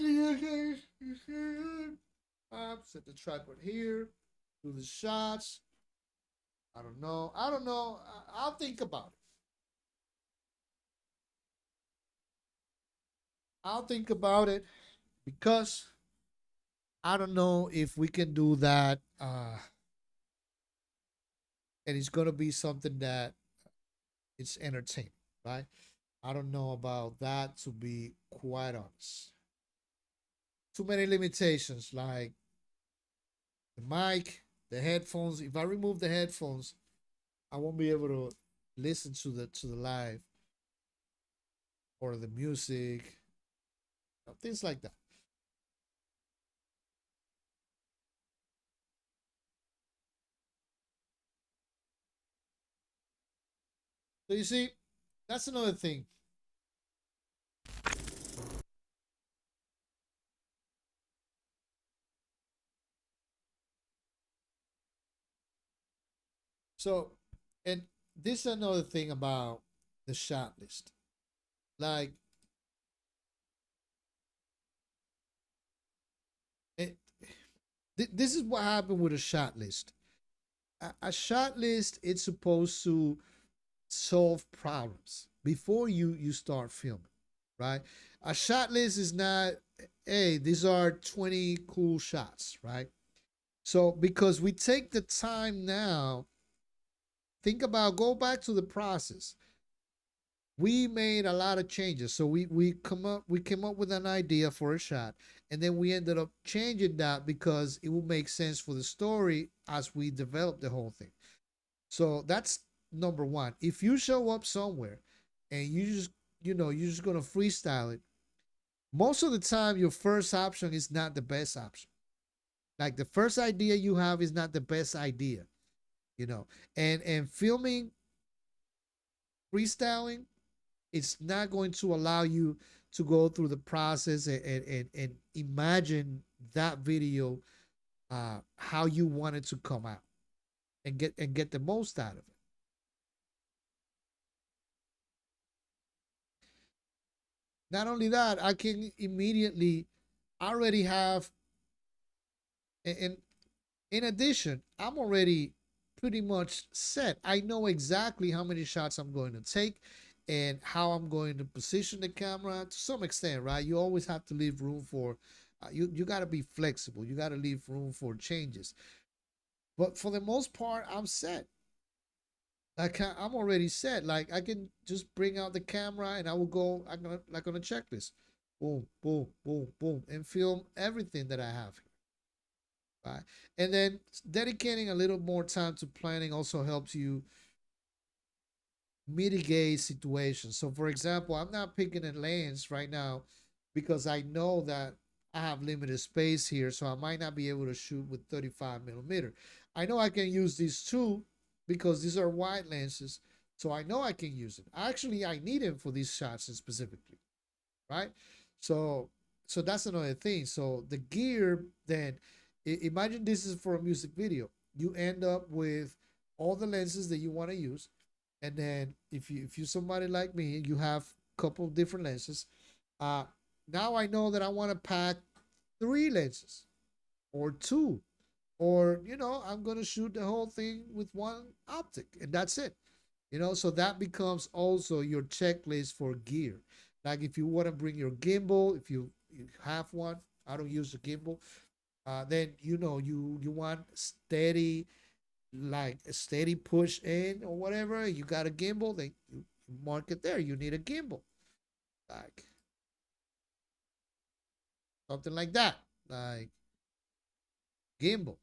set the tripod here. Do the shots. I don't know. I'll think about it. I'll think about it because I don't know if we can do that. And it's gonna be something that it's entertaining, right? I don't know about that, to be quite honest. Too many limitations, like the mic, the headphones. If I remove the headphones, I won't be able to listen to the live or the music, things like that. So you see, that's another thing. So, and this is another thing about the shot list. Like, it, this is what happened with a shot list. A shot list, it's supposed to solve problems before you start filming, right? A shot list is not, hey, these are 20 cool shots, right? So because we take the time now, think about, go back to the process. We made a lot of changes. So we came up with an idea for a shot, and then we ended up changing that because it will make sense for the story as we develop the whole thing. So that's number one. If you show up somewhere and you're just gonna freestyle it, most of the time your first option is not the best option. Like the first idea you have is not the best idea, you know. And filming, freestyling, it's not going to allow you to go through the process and imagine that video how you want it to come out and get the most out of it. Not only that, I can immediately already have, and in addition, I'm already pretty much set. I know exactly how many shots I'm going to take and how I'm going to position the camera to some extent, right? You always have to leave room for, you got to be flexible. You got to leave room for changes. But for the most part, I'm set. I'm already set. Like I can just bring out the camera and I will go. I'm gonna like on a checklist, boom, boom, boom, boom, and film everything that I have here, right? And then dedicating a little more time to planning also helps you mitigate situations. So, for example, I'm not picking a lens right now because I know that I have limited space here, so I might not be able to shoot with 35 millimeter. I know I can use these two because these are wide lenses, so I know I can use it. Actually, I need them for these shots specifically, right? So, so that's another thing. So the gear, then, imagine this is for a music video. You end up with all the lenses that you want to use, and then if you somebody like me, you have a couple of different lenses. Uh, now I know that I want to pack three lenses or two, or I'm gonna shoot the whole thing with one optic, and that's it. So that becomes also your checklist for gear. Like if you want to bring your gimbal, if you have one, I don't use a gimbal. Then you want steady, like a steady push in or whatever. You got a gimbal, then you mark it there. You need a gimbal, like something like that, like gimbal.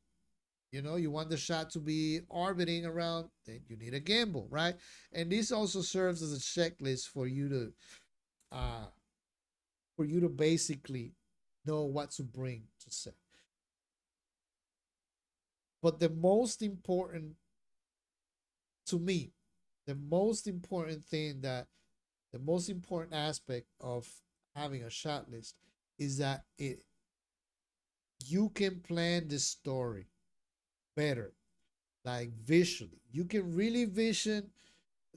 You want the shot to be orbiting around, then you need a gimbal, right? And this also serves as a checklist uh for you to basically know what to bring to set. But the most important to me, the most important thing that the most important aspect of having a shot list is that you can plan the story better, like visually. You can really vision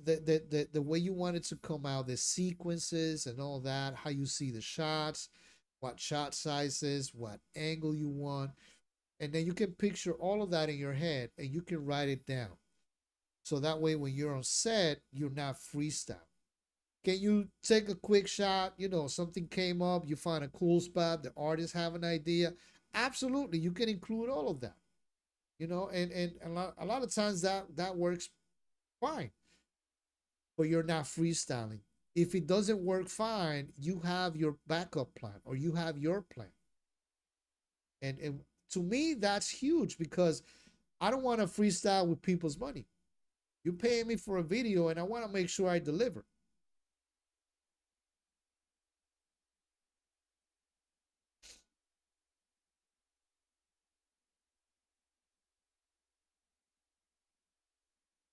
the way you want it to come out, the sequences and all that, how you see the shots, what shot sizes, what angle you want. And then you can picture all of that in your head and you can write it down. So that way when you're on set, you're not freestyle. Can you take a quick shot? Something came up, you find a cool spot, the artist have an idea. Absolutely, you can include all of that. And a lot of times that works fine, but you're not freestyling. If it doesn't work fine, you have your backup plan or you have your plan. And to me, that's huge because I don't want to freestyle with people's money. You're paying me for a video and I want to make sure I deliver.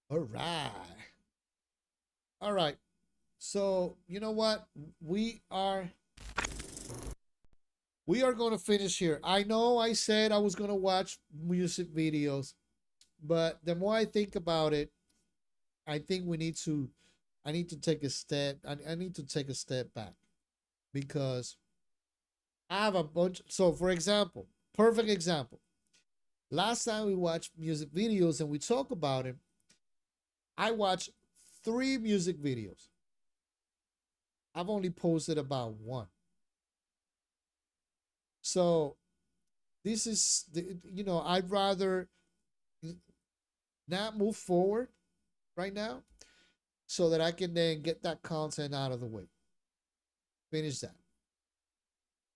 All right. All right. So, you know what? We are going to finish here. I know I said I was going to watch music videos, But the more I think about it, I think we need to. I need to take a step. I need to take a step back because I have a bunch. So, for example, perfect example. Last time we watched music videos and we talk about it, I watched three music videos. I've only posted about one. So this is I'd rather not move forward right now so that I can then get that content out of the way. Finish that.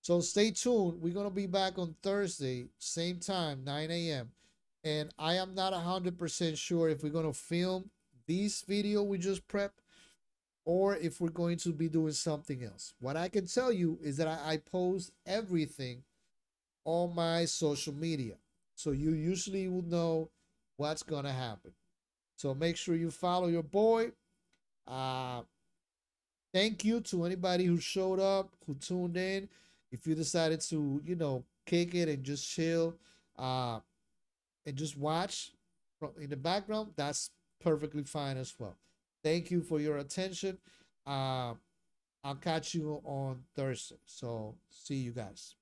So stay tuned. We're gonna be back on Thursday, same time, 9 a.m. And I am not 100% sure if we're gonna film this video we just prepped or if we're going to be doing something else. What I can tell you is that I post everything on my social media. So you usually will know what's gonna happen. So make sure you follow your boy. Uh Thank you to anybody who showed up, who tuned in. If you decided to, kick it and just chill, uh, and just watch in the background, that's perfectly fine as well. Thank you for your attention. I'll catch you on Thursday. So see you guys.